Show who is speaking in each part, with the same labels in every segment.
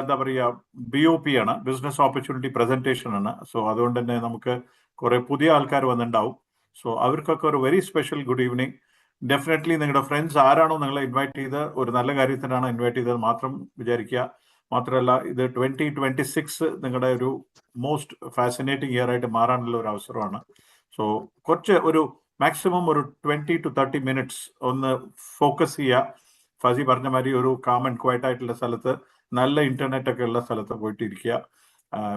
Speaker 1: എന്താ പറയുക BOP ആണ്, ബിസിനസ് ഓപ്പർച്യൂണിറ്റി പ്രസന്റേഷൻ ആണ്. സോ അതുകൊണ്ട് തന്നെ നമുക്ക് കുറെ പുതിയ ആൾക്കാർ വന്നിട്ടുണ്ടാവും. സോ അവർക്കൊക്കെ ഒരു very special good evening. Definitely നിങ്ങളുടെ ഫ്രണ്ട്സ് ആരാണോ നിങ്ങളെ ഇൻവൈറ്റ് ചെയ്ത് ഒരു നല്ല കാര്യത്തിനാണ് ഇൻവൈറ്റ് ചെയ്തത് മാത്രം വിചാരിക്കുക. മാത്രമല്ല ഇത് 2026 നിങ്ങളുടെ ഒരു മോസ്റ്റ് ഫാസിനേറ്റിംഗ് ഇയർ ആയിട്ട് മാറാനുള്ള ഒരു അവസരമാണ്. സോ കുറച്ച് ഒരു മാക്സിമം ഒരു 20 to 30 minutes ഒന്ന് ഫോക്കസ് ചെയ്യുക. ഫസി പറഞ്ഞ മാതിരി ഒരു കാം ആൻഡ് ക്വയറ്റ് ആയിട്ടുള്ള സ്ഥലത്ത്, നല്ല ഇന്റർനെറ്റ് ഒക്കെ ഉള്ള സ്ഥലത്ത് പോയിട്ട് ഇരിക്കുക.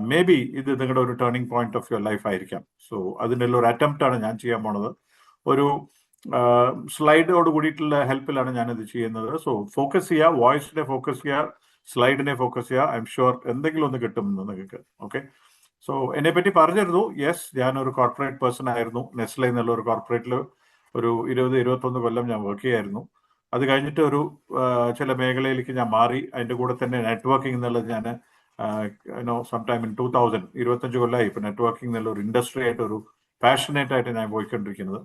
Speaker 1: മേ ബി ഇത് നിങ്ങളുടെ ഒരു turning point of your life ആയിരിക്കാം. സോ അതിനുള്ള ഒരു അറ്റംപ്റ്റ് ആണ് ഞാൻ ചെയ്യാൻ പോണത്. ഒരു സ്ലൈഡോട് കൂടിയിട്ടുള്ള ഹെൽപ്പിലാണ് ഞാനിത് ചെയ്യുന്നത്. സോ ഫോക്കസ് ചെയ്യുക, വോയിസിനെ ഫോക്കസ് ചെയ്യുക, സ്ലൈഡിനെ ഫോക്കസ് ചെയ്യുക. ഐ എം ഷുവർ എന്തെങ്കിലും ഒന്ന് കിട്ടും നിങ്ങൾക്ക്. ഓക്കെ, സോ എന്നെ പറ്റി പറഞ്ഞിരുന്നു. യെസ്, ഞാനൊരു കോർപ്പറേറ്റ് പേഴ്സൺ ആയിരുന്നു. നെസ്ലെ എന്നുള്ള ഒരു കോർപ്പറേറ്റിൽ ഒരു 20-21 കൊല്ലം ഞാൻ വർക്ക് ചെയ്യായിരുന്നു. അത് കഴിഞ്ഞിട്ട് ഒരു ചില മേഖലയിലേക്ക് ഞാൻ മാറി. അതിൻ്റെ കൂടെ തന്നെ നെറ്റ്വർക്കിംഗ് എന്നുള്ളത് ഞാൻ സംടൈം ഇൻ 2000 25 കൊല്ലമായി ഇപ്പം നെറ്റ്വർക്കിംഗ് എന്നുള്ള ഒരു ഇൻഡസ്ട്രി ആയിട്ട് ഒരു പാഷനേറ്റ് ആയിട്ട് ഞാൻ പോയിക്കൊണ്ടിരിക്കുന്നത്.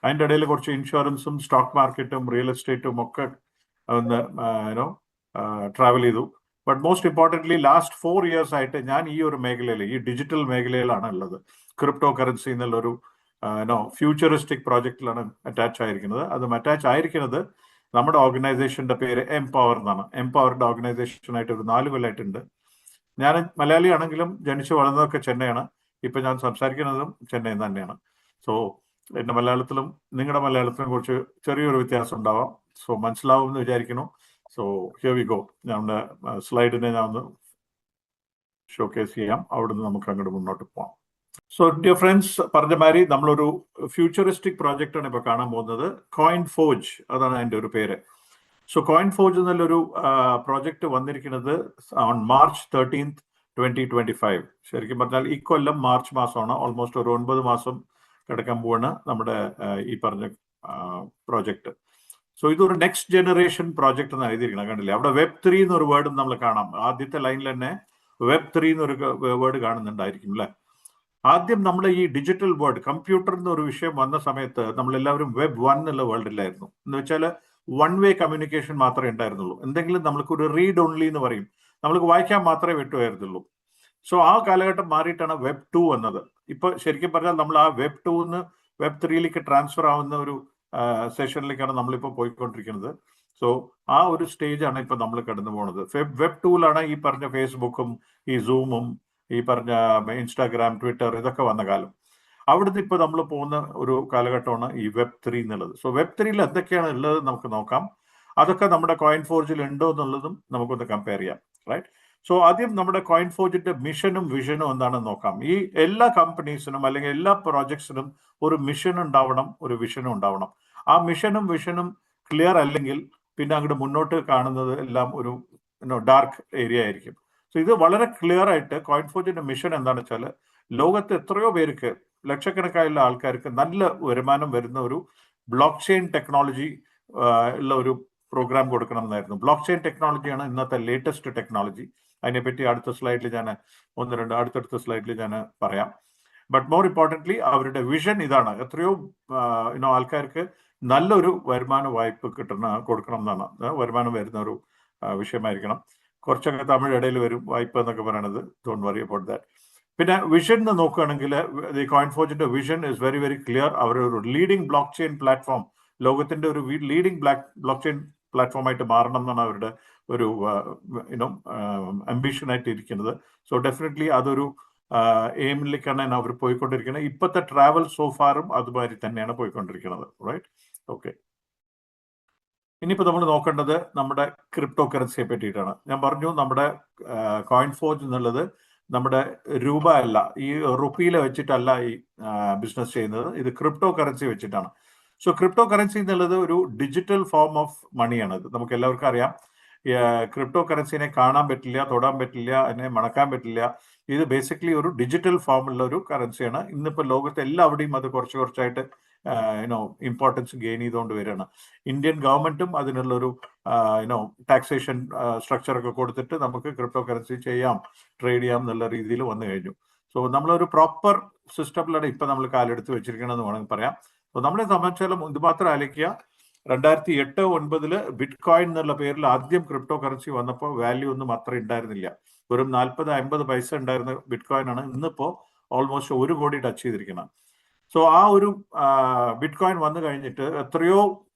Speaker 1: അതിൻ്റെ ഇടയിൽ കുറച്ച് ഇൻഷുറൻസും സ്റ്റോക്ക് മാർക്കറ്റും റിയൽ എസ്റ്റേറ്റും ഒക്കെ ഒന്ന് ട്രാവൽ ചെയ്തു. But most importantly last 4 years ആയിട്ട് ഞാൻ ഈ ഒരു മേഖലയിൽ, ഈ ഡിജിറ്റൽ മേഖലയിലാണ് ഉള്ളത്. ക്രിപ്റ്റോ കറൻസി എന്നുള്ളൊരു ഫ്യൂച്ചറിസ്റ്റിക് പ്രോജക്റ്റിലാണ് അറ്റാച്ച് ആയിരിക്കുന്നത്. അതും അറ്റാച്ച് ആയിരിക്കുന്നത് നമ്മുടെ ഓർഗനൈസേഷൻ്റെ പേര് എംപവർ എന്നാണ്. എംപവറിൻ്റെ ഓർഗനൈസേഷനായിട്ട് ഒരു 4 കൊല്ലമായിട്ടുണ്ട്. ഞാൻ മലയാളി ആണെങ്കിലും ജനിച്ചു വളർന്നതൊക്കെ ചെന്നൈയാണ്. ഇപ്പം ഞാൻ സംസാരിക്കുന്നതും ചെന്നൈയിൽ തന്നെയാണ്. സോ എൻ്റെ മലയാളത്തിലും നിങ്ങളുടെ മലയാളത്തിലും കുറച്ച് ചെറിയൊരു വ്യത്യാസം ഉണ്ടാവാം. സോ മനസ്സിലാവും എന്ന് വിചാരിക്കുന്നു. So here we go. ഞങ്ങളുടെ സ്ലൈഡിനെ ഞാൻ ഒന്ന് ഷോക്കേസ് ചെയ്യാം. അവിടുന്ന് നമുക്ക് അങ്ങോട്ട് മുന്നോട്ട് പോകാം. സോ ഡിയർ ഫ്രണ്ട്സ്, പറഞ്ഞ മാതിരി നമ്മളൊരു ഫ്യൂച്ചറിസ്റ്റിക് പ്രോജക്റ്റാണ് ഇപ്പോൾ കാണാൻ പോകുന്നത്. കോയിൻ ഫോർജ്, അതാണ് അതിൻ്റെ ഒരു പേര്. സോ കോയിൻ ഫോർജ് എന്നുള്ളൊരു പ്രോജക്റ്റ് വന്നിരിക്കുന്നത് ഓൺ March 13th, 2025. ശരിക്കും പറഞ്ഞാൽ ഈ കൊല്ലം മാർച്ച് മാസമാണ്. ഓൾമോസ്റ്റ് ഒരു 9 മാസം കിടക്കാൻ പോവാണ് നമ്മുടെ ഈ പറഞ്ഞ പ്രോജക്റ്റ്. സോ ഇതൊരു നെക്സ്റ്റ് ജനറേഷൻ പ്രോജക്റ്റ് എന്ന് എഴുതിയിരിക്കണം, കണ്ടില്ലേ? അവിടെ Web3 എന്നൊരു വേർഡും നമ്മൾ കാണാം. ആദ്യത്തെ ലൈനിൽ തന്നെ Web3 എന്നൊരു വേർഡ് കാണുന്നുണ്ടായിരിക്കും അല്ലേ? ആദ്യം നമ്മൾ ഈ ഡിജിറ്റൽ വേൾഡ്, കമ്പ്യൂട്ടർ എന്നൊരു വിഷയം വന്ന സമയത്ത് നമ്മളെല്ലാവരും Web1 എന്നുള്ള വേൾഡിലായിരുന്നു. എന്ന് വെച്ചാൽ വൺ വേ കമ്മ്യൂണിക്കേഷൻ മാത്രമേ ഉണ്ടായിരുന്നുള്ളൂ. എന്തെങ്കിലും നമ്മൾക്കൊരു റീഡ് ഓൺലി എന്ന് പറയും, നമ്മൾക്ക് വായിക്കാൻ മാത്രമേ പറ്റുമായിരുന്നുള്ളൂ. സോ ആ കാലഘട്ടം മാറിയിട്ടാണ് Web2 വന്നത്. ഇപ്പോൾ ശരിക്കും പറഞ്ഞാൽ നമ്മൾ ആ Web2 നിന്ന് Web3യിലേക്ക് ട്രാൻസ്ഫർ ആവുന്ന ഒരു സെഷനിലേക്കാണ് നമ്മളിപ്പോൾ പോയിക്കൊണ്ടിരിക്കുന്നത്. സോ ആ ഒരു സ്റ്റേജാണ് ഇപ്പം നമ്മൾ കടന്നു പോകുന്നത്. Web2ലാണ് ഈ പറഞ്ഞ ഫേസ്ബുക്കും ഈ സൂമും ഈ പറഞ്ഞ ഇൻസ്റ്റാഗ്രാം, ട്വിറ്റർ ഇതൊക്കെ വന്ന കാലം. അവിടുന്ന് ഇപ്പോൾ നമ്മൾ പോകുന്ന ഒരു കാലഘട്ടമാണ് ഈ Web3 എന്നുള്ളത്. സോ Web3യിൽ എന്തൊക്കെയാണ് ഉള്ളത് നമുക്ക് നോക്കാം. അതൊക്കെ നമ്മുടെ കോയിൻ ഫോർജിൽ ഉണ്ടോ എന്നുള്ളതും നമുക്കൊന്ന് കമ്പയർ ചെയ്യാം, റൈറ്റ്? സോ ആദ്യം നമ്മുടെ കോയിൻ ഫോർജിന്റെ മിഷനും വിഷനും എന്താണെന്ന് നോക്കാം. ഈ എല്ലാ കമ്പനീസിനും അല്ലെങ്കിൽ എല്ലാ പ്രോജക്ട്സിനും ഒരു മിഷൻ ഉണ്ടാവണം, ഒരു വിഷനും ഉണ്ടാവണം. ആ മിഷനും വിഷനും ക്ലിയർ അല്ലെങ്കിൽ പിന്നെ അങ്ങോട്ട് മുന്നോട്ട് കാണുന്നത് എല്ലാം ഒരു ഡാർക്ക് ഏരിയ ആയിരിക്കും. സോ ഇത് വളരെ ക്ലിയർ ആയിട്ട് കോയിൻ ഫോർജിന്റെ മിഷൻ എന്താണെന്ന് വെച്ചാൽ, ലോകത്ത് എത്രയോ പേർക്ക്, ലക്ഷക്കണക്കായുള്ള ആൾക്കാർക്ക് നല്ല വരുമാനം വരുന്ന ഒരു ബ്ലോക്ക് ചെയിൻ ടെക്നോളജി ഉള്ള ഒരു പ്രോഗ്രാം കൊടുക്കണം എന്നായിരുന്നു. ബ്ലോക്ക് ചെയിൻ ടെക്നോളജിയാണ് ഇന്നത്തെ ലേറ്റസ്റ്റ് ടെക്നോളജി. അതിനെപ്പറ്റി അടുത്ത സ്ലൈഡിൽ ഞാൻ അടുത്തടുത്ത സ്ലൈഡിൽ ഞാൻ പറയാം. ബട്ട് മോർ ഇമ്പോർട്ടൻ്റ്ലി അവരുടെ വിഷൻ ഇതാണ്. എത്രയോ ആൾക്കാർക്ക് നല്ലൊരു വരുമാന വായ്പ കൊടുക്കണം എന്നാണ്. വരുമാനം വരുന്ന ഒരു വിഷയമായിരിക്കണം. കുറച്ചൊക്കെ തമിഴ് ഇടയിൽ വരും വായ്പ എന്നൊക്കെ പറയണത്. Don't worry about that. പിന്നെ വിഷൻ നോക്കുകയാണെങ്കിൽ ദി കോയിൻ ഫോർജിന്റെ vision is very very clear. അവരൊരു ലീഡിംഗ് ബ്ലോക്ക് ചെയിൻ പ്ലാറ്റ്ഫോം, ലോകത്തിന്റെ ഒരു ലീഡിംഗ് ബ്ലോക്ക് ചെയിൻ പ്ലാറ്റ്ഫോമായിട്ട് മാറണം എന്നാണ് അവരുടെ ഒരു അംബിഷനായിട്ട് ഇരിക്കുന്നത്. സോ ഡെഫിനറ്റ്ലി അതൊരു എയിമിലേക്കാണ് അവർ പോയിക്കൊണ്ടിരിക്കുന്നത്. ഇപ്പോഴത്തെ ട്രാവൽ സോഫാറും അതുമാതിരി തന്നെയാണ് പോയിക്കൊണ്ടിരിക്കുന്നത്, റൈറ്റ്? ഓക്കെ, ഇനിയിപ്പോൾ നമ്മൾ നോക്കേണ്ടത് നമ്മുടെ ക്രിപ്റ്റോ കറൻസിയെ പറ്റിയിട്ടാണ്. ഞാൻ പറഞ്ഞു നമ്മുടെ കോയിൻ ഫോർജ് എന്നുള്ളത് നമ്മുടെ രൂപ അല്ല, ഈ റുപ്പിയിലെ വെച്ചിട്ടല്ല ഈ ബിസിനസ് ചെയ്യുന്നത്. ഇത് ക്രിപ്റ്റോ കറൻസി വെച്ചിട്ടാണ്. സോ ക്രിപ്റ്റോ കറൻസി എന്നുള്ളത് ഒരു ഡിജിറ്റൽ ഫോം ഓഫ് മണിയാണ്. ഇത് നമുക്ക് എല്ലാവർക്കും അറിയാം. ക്രിപ്റ്റോ കറൻസിനെ കാണാൻ പറ്റില്ല, തൊടാൻ പറ്റില്ല, അതിനെ മണക്കാൻ പറ്റില്ല. ഇത് ബേസിക്കലി ഒരു ഡിജിറ്റൽ ഫോമുള്ള ഒരു കറൻസിയാണ്. ഇന്നിപ്പോൾ ലോകത്ത് എല്ലാവിടെയും അത് കുറച്ച് കുറച്ചായിട്ട് ഇമ്പോർട്ടൻസ് ഗെയിൻ ചെയ്തുകൊണ്ട് വരികയാണ്. ഇന്ത്യൻ ഗവൺമെന്റും അതിനുള്ളൊരു ടാക്സേഷൻ സ്ട്രക്ചറൊക്കെ കൊടുത്തിട്ട് നമുക്ക് ക്രിപ്റ്റോ കറൻസി ചെയ്യാം, ട്രേഡ് ചെയ്യാം എന്നുള്ള രീതിയിൽ വന്നു കഴിഞ്ഞു. സോ നമ്മളൊരു പ്രോപ്പർ സിസ്റ്റത്തിലാണ് ഇപ്പം നമ്മൾ കാലെടുത്ത് വെച്ചിരിക്കണമെന്ന് വേണമെങ്കിൽ പറയാം. സോ നമ്മളെ സംബന്ധിച്ചാലും ഇത് മാത്രം ആലോചിക്കുക, 2008-09 ബിറ്റ് കോയിൻ എന്നുള്ള പേരിൽ ആദ്യം ക്രിപ്റ്റോ കറൻസി വന്നപ്പോൾ വാല്യൂ ഒന്നും അത്ര ഉണ്ടായിരുന്നില്ല. വെറും 40-50 പൈസ ഉണ്ടായിരുന്ന ബിറ്റ് കോയിൻ ആണ് ഇന്നിപ്പോൾ ഓൾമോസ്റ്റ് 1 കോടി ടച്ച് ചെയ്തിരിക്കണം. സോ ആ ഒരു ബിറ്റ് കോയിൻ വന്നു കഴിഞ്ഞിട്ട് എത്രയോ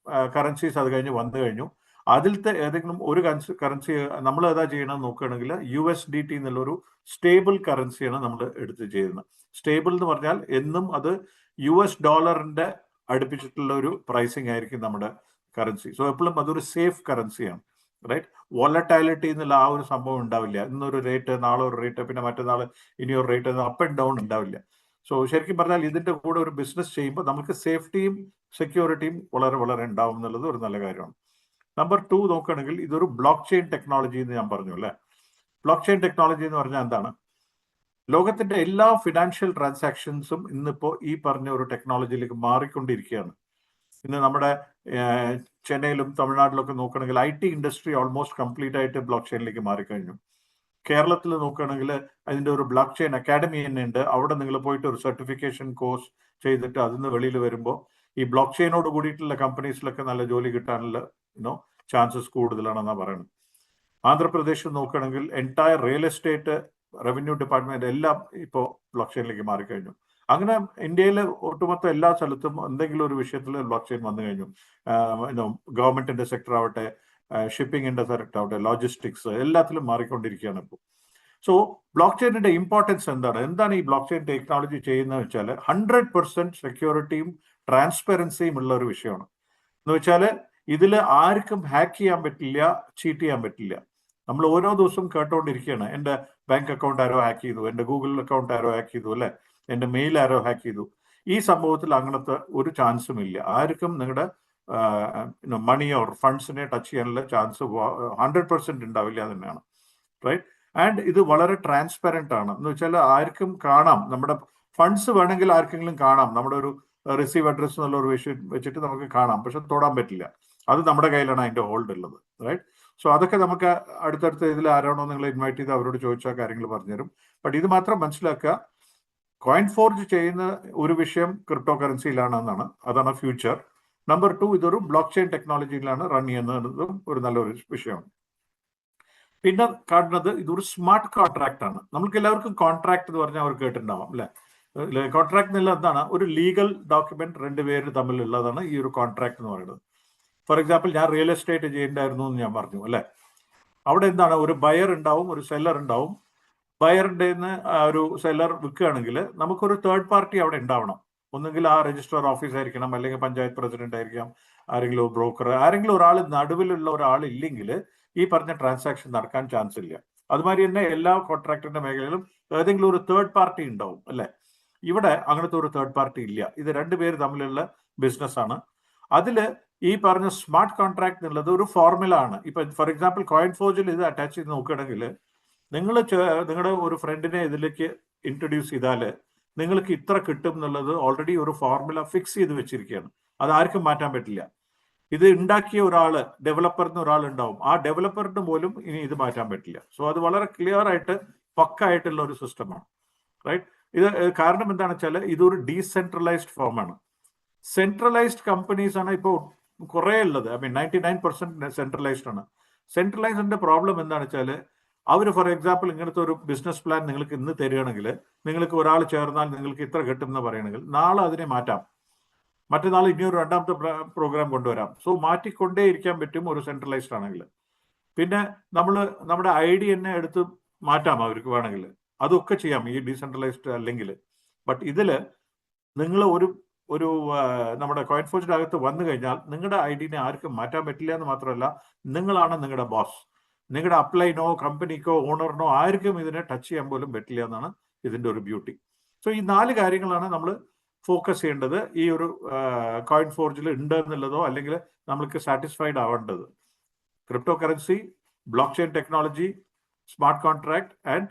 Speaker 1: കറൻസീസ് അത് കഴിഞ്ഞ് വന്നു കഴിഞ്ഞു. അതിലത്തെ ഏതെങ്കിലും ഒരു കറൻസി നമ്മൾ ഏതാ ചെയ്യണമെന്ന് നോക്കുകയാണെങ്കിൽ USDT എന്നുള്ളൊരു സ്റ്റേബിൾ കറൻസിയാണ് നമ്മൾ എടുത്ത് ചെയ്യുന്നത്. സ്റ്റേബിൾ എന്ന് പറഞ്ഞാൽ എന്നും അത് US ഡോളറിന്റെ അടുപ്പിച്ചിട്ടുള്ള ഒരു പ്രൈസിങ് ആയിരിക്കും നമ്മുടെ കറൻസി. സോ എപ്പോഴും അതൊരു സേഫ് കറൻസിയാണ്, റൈറ്റ്? വോളറ്റാലിറ്റി എന്നുള്ള ആ ഒരു സംഭവം ഉണ്ടാവില്ല. ഇന്നൊരു റേറ്റ്, നാളെ ഒരു റേറ്റ്, പിന്നെ മറ്റന്നാൾ ഇനിയൊരു റേറ്റ്, അപ്പ് ആൻഡ് ഡൗൺ ഉണ്ടാവില്ല. സോ ശരിക്കും പറഞ്ഞാൽ ഇതിന്റെ കൂടെ ഒരു ബിസിനസ് ചെയ്യുമ്പോൾ നമുക്ക് സേഫ്റ്റിയും സെക്യൂരിറ്റിയും വളരെ വളരെ ഉണ്ടാവും എന്നുള്ളത് ഒരു നല്ല കാര്യമാണ്. നമ്പർ 2 നോക്കുകയാണെങ്കിൽ ഇതൊരു ബ്ലോക്ക് ചെയിൻ ടെക്നോളജി എന്ന് ഞാൻ പറഞ്ഞു അല്ലേ. ബ്ലോക്ക് ചെയിൻ ടെക്നോളജി എന്ന് പറഞ്ഞാൽ എന്താണ്? ലോകത്തിന്റെ എല്ലാ ഫിനാൻഷ്യൽ ട്രാൻസാക്ഷൻസും ഇന്നിപ്പോ ഈ പറഞ്ഞ ഒരു ടെക്നോളജിയിലേക്ക് മാറിക്കൊണ്ടിരിക്കുകയാണ്. ഇന്ന് നമ്മുടെ ചെന്നൈയിലും തമിഴ്നാട്ടിലൊക്കെ നോക്കുകയാണെങ്കിൽ IT ഇൻഡസ്ട്രി ഓൾമോസ്റ്റ് കംപ്ലീറ്റ് ആയിട്ട് ബ്ലോക്ക് ചെയിനിലേക്ക് മാറിക്കഴിഞ്ഞു. കേരളത്തിൽ നോക്കുകയാണെങ്കിൽ അതിൻ്റെ ഒരു ബ്ലോക്ക് ചെയിൻ അക്കാഡമി തന്നെ ഉണ്ട്. അവിടെ നിങ്ങൾ പോയിട്ട് ഒരു സർട്ടിഫിക്കേഷൻ കോഴ്സ് ചെയ്തിട്ട് അതിന് വെളിയിൽ വരുമ്പോൾ ഈ ബ്ലോക്ക് ചെയിനോട് കൂടിയിട്ടുള്ള കമ്പനീസിലൊക്കെ നല്ല ജോലി കിട്ടാനുള്ള ചാൻസസ് കൂടുതലാണെന്നാണ് പറയുന്നത്. ആന്ധ്രാപ്രദേശിൽ നോക്കുകയാണെങ്കിൽ entire real estate, revenue department എല്ലാം ഇപ്പോൾ ബ്ലോക്ക് ചെയിനിലേക്ക് മാറിക്കഴിഞ്ഞു. അങ്ങനെ ഇന്ത്യയിലെ ഒട്ടുമൊത്ത എല്ലാ സ്ഥലത്തും എന്തെങ്കിലും ഒരു വിഷയത്തിൽ ബ്ലോക്ക് ചെയിൻ വന്നു കഴിഞ്ഞു. ഗവൺമെന്റിന്റെ സെക്ടർ ആവട്ടെ, ഷിപ്പിംഗിന്റെ സെക്ടർ ആവട്ടെ, ലോജിസ്റ്റിക്സ്, എല്ലാത്തിലും മാറിക്കൊണ്ടിരിക്കുകയാണ് ഇപ്പോൾ. സോ ബ്ലോക്ക് ചെയിനിന്റെ ഇമ്പോർട്ടൻസ് എന്താണ് ഈ ബ്ലോക്ക് ചെയിൻ ടെക്നോളജി ചെയ്യുന്നത് വെച്ചാൽ 100% സെക്യൂരിറ്റിയും ട്രാൻസ്പെറൻസിയും ഉള്ള ഒരു വിഷയമാണ്. എന്ന് വെച്ചാൽ ഇതിൽ ആർക്കും ഹാക്ക് ചെയ്യാൻ പറ്റില്ല, ചീറ്റ് ചെയ്യാൻ പറ്റില്ല. നമ്മൾ ഓരോ ദിവസവും കേട്ടോണ്ടിരിക്കുകയാണ്, എൻ്റെ ബാങ്ക് അക്കൗണ്ട് ആരോ ഹാക്ക് ചെയ്തു, എൻ്റെ ഗൂഗിൾ അക്കൗണ്ട് ആരോ ഹാക്ക് ചെയ്തു, അല്ലെ, എൻ്റെ മെയിൽ ആരോ ഹാക്ക് ചെയ്തു. ഈ സംഭവത്തിൽ അങ്ങനത്തെ ഒരു ചാൻസും ഇല്ല. ആർക്കും നിങ്ങളുടെ മണി ഓർ ഫണ്ട്സിനെ ടച്ച് ചെയ്യാനുള്ള ചാൻസ് 100% ഉണ്ടാവില്ല തന്നെയാണ്, റൈറ്റ്? ആൻഡ് ഇത് വളരെ ട്രാൻസ്പെറന്റ് ആണ്. എന്ന് വെച്ചാൽ ആർക്കും കാണാം, നമ്മുടെ ഫണ്ട്സ് വേണമെങ്കിൽ ആർക്കെങ്കിലും കാണാം. നമ്മുടെ ഒരു റിസീവ് അഡ്രസ് എന്നുള്ള ഒരു വിഷയം വെച്ചിട്ട് നമുക്ക് കാണാം, പക്ഷെ തൊടാൻ പറ്റില്ല. അത് നമ്മുടെ കയ്യിലാണ് അതിന്റെ ഹോൾഡ് ഉള്ളത്, റൈറ്റ്? സോ അതൊക്കെ നമുക്ക് അടുത്തടുത്ത ഇതിൽ ആരാണോ നിങ്ങൾ ഇൻവൈറ്റ് ചെയ്ത് അവരോട് ചോദിച്ചാൽ കാര്യങ്ങൾ പറഞ്ഞുതരും. ബട്ട് ഇത് മാത്രം മനസ്സിലാക്കുക, കോയിൻ ഫോർജ് ചെയ്യുന്ന ഒരു വിഷയം ക്രിപ്റ്റോ കറൻസിയിലാണെന്നാണ്. അതാണ് ഫ്യൂച്ചർ. നമ്പർ 2, ഇതൊരു ബ്ലോക്ക് ചെയിൻ ടെക്നോളജിയിലാണ് റൺ ചെയ്യുന്നതും ഒരു നല്ലൊരു വിഷയമാണ്. പിന്നെ കാണുന്നത് ഇതൊരു സ്മാർട്ട് കോൺട്രാക്ട് ആണ്. നമുക്ക് എല്ലാവർക്കും കോൺട്രാക്ട് എന്ന് പറഞ്ഞാൽ അവർ കേട്ടിട്ടുണ്ടാവാം, അല്ലെ? കോൺട്രാക്ട് എന്നുള്ള എന്താണ്? ഒരു ലീഗൽ ഡോക്യുമെന്റ്, 2 പേര് തമ്മിലുള്ളതാണ് ഈ ഒരു കോൺട്രാക്ട് എന്ന് പറയുന്നത്. ഫോർ എക്സാമ്പിൾ, ഞാൻ റിയൽ എസ്റ്റേറ്റ് ചെയ്യേണ്ടായിരുന്നു എന്ന് ഞാൻ പറഞ്ഞു, അല്ലെ? അവിടെ എന്താണ്? ഒരു ബയർ ഉണ്ടാവും, ഒരു സെല്ലർ ഉണ്ടാവും. ബയറിന്റെ ഒരു സെല്ലർ വിൽക്കുകയാണെങ്കിൽ നമുക്കൊരു തേർഡ് പാർട്ടി അവിടെ ഉണ്ടാവണം. ഒന്നുകിൽ ആ രജിസ്ട്രാർ ഓഫീസ് ആയിരിക്കണം, അല്ലെങ്കിൽ പഞ്ചായത്ത് പ്രസിഡന്റ് ആയിരിക്കാം, ആരെങ്കിലും ബ്രോക്കർ, ആരെങ്കിലും ഒരാൾ നടുവിലുള്ള ഒരാൾ ഇല്ലെങ്കിൽ ഈ പറഞ്ഞ ട്രാൻസാക്ഷൻ നടക്കാൻ ചാൻസ് ഇല്ല. അതുമാതിരി തന്നെ എല്ലാ കോൺട്രാക്ടിന്റെ മേഖലയിലും ഏതെങ്കിലും ഒരു തേർഡ് പാർട്ടി ഉണ്ടാവും, അല്ലെ? ഇവിടെ അങ്ങനത്തെ ഒരു തേർഡ് പാർട്ടി ഇല്ല. ഇത് 2 പേര് തമ്മിലുള്ള ബിസിനസ് ആണ്. അതില് ഈ പറഞ്ഞ സ്മാർട്ട് കോൺട്രാക്ട് എന്നുള്ളത് ഒരു ഫോർമുല ആണ്. ഇപ്പൊ ഫോർ എക്സാമ്പിൾ കോയിൻ ഫോർജിൽ ഇത് അറ്റാച്ച് ചെയ്ത് നോക്കുകയാണെങ്കിൽ നിങ്ങൾ നിങ്ങളുടെ ഒരു ഫ്രണ്ടിനെ ഇതിലേക്ക് ഇൻട്രൊഡ്യൂസ് ചെയ്താൽ നിങ്ങൾക്ക് ഇത്ര കിട്ടും എന്നുള്ളത് ഓൾറെഡി ഒരു ഫോർമുല ഫിക്സ് ചെയ്ത് വെച്ചിരിക്കുകയാണ്. അത് ആർക്കും മാറ്റാൻ പറ്റില്ല. ഇത് ഉണ്ടാക്കിയ ഒരാൾ, ഡെവലപ്പറിന് ഒരാൾ ഉണ്ടാവും, ആ ഡെവലപ്പറിന് പോലും ഇനി ഇത് മാറ്റാൻ പറ്റില്ല. സോ അത് വളരെ ക്ലിയർ ആയിട്ട് പക്കായിട്ടുള്ള ഒരു സിസ്റ്റമാണ്, റൈറ്റ്? ഇത് കാരണം എന്താണെന്ന് വെച്ചാൽ ഇതൊരു ഡീസെൻട്രലൈസ്ഡ് ഫോമാണ്. സെൻട്രലൈസ്ഡ് കമ്പനീസ് ആണ് ഇപ്പോൾ കുറേ ഉള്ളത്. 99% സെൻട്രലൈസ്ഡ് ആണ്. സെൻട്രലൈസ്ഡിന്റെ പ്രോബ്ലം എന്താണെന്ന് വെച്ചാൽ അവർ ഫോർ എക്സാമ്പിൾ ഇങ്ങനത്തെ ഒരു ബിസിനസ് പ്ലാൻ നിങ്ങൾക്ക് ഇന്ന് തരികയാണെങ്കിൽ, നിങ്ങൾക്ക് ഒരാൾ ചേർന്നാൽ നിങ്ങൾക്ക് ഇത്ര കിട്ടും എന്ന് പറയുകയാണെങ്കിൽ നാളെ അതിനെ മാറ്റാം, മറ്റന്നാൾ ഇനിയൊരു 2ാമത്തെ പ്രോഗ്രാം കൊണ്ടുവരാം. സോ മാറ്റിക്കൊണ്ടേ ഇരിക്കാൻ പറ്റും ഒരു സെൻട്രലൈസ്ഡ് ആണെങ്കിൽ. പിന്നെ നമ്മുടെ ID തന്നെ എടുത്ത് മാറ്റാം അവർക്ക് വേണമെങ്കിൽ, അതൊക്കെ ചെയ്യാം ഈ ഡീസെൻട്രലൈസ്ഡ് അല്ലെങ്കിൽ. ബട്ട് ഇതിൽ നിങ്ങൾ ഒരു നമ്മുടെ കോയിൻ ഫോർജിന്റെ അകത്ത് വന്നു കഴിഞ്ഞാൽ നിങ്ങളുടെ ID-നെ ആർക്കും മാറ്റാൻ പറ്റില്ല എന്ന് മാത്രമല്ല, നിങ്ങളാണ് നിങ്ങളുടെ ബോസ്. നിങ്ങളുടെ അപ്ലൈനോ കമ്പനിക്കോ ഓണറിനോ ആർക്കും ഇതിനെ ടച്ച് ചെയ്യാൻ പോലും പറ്റില്ല എന്നാണ് ഇതിന്റെ ഒരു ബ്യൂട്ടി. സോ ഈ 4 കാര്യങ്ങളാണ് നമ്മൾ ഫോക്കസ് ചെയ്യേണ്ടത് ഈ ഒരു കോയിൻ ഫോർജിൽ ഉണ്ട് എന്നുള്ളതോ അല്ലെങ്കിൽ നമ്മൾക്ക് സാറ്റിസ്ഫൈഡ് ആവേണ്ടത്. Cryptocurrency, blockchain technology, smart contract and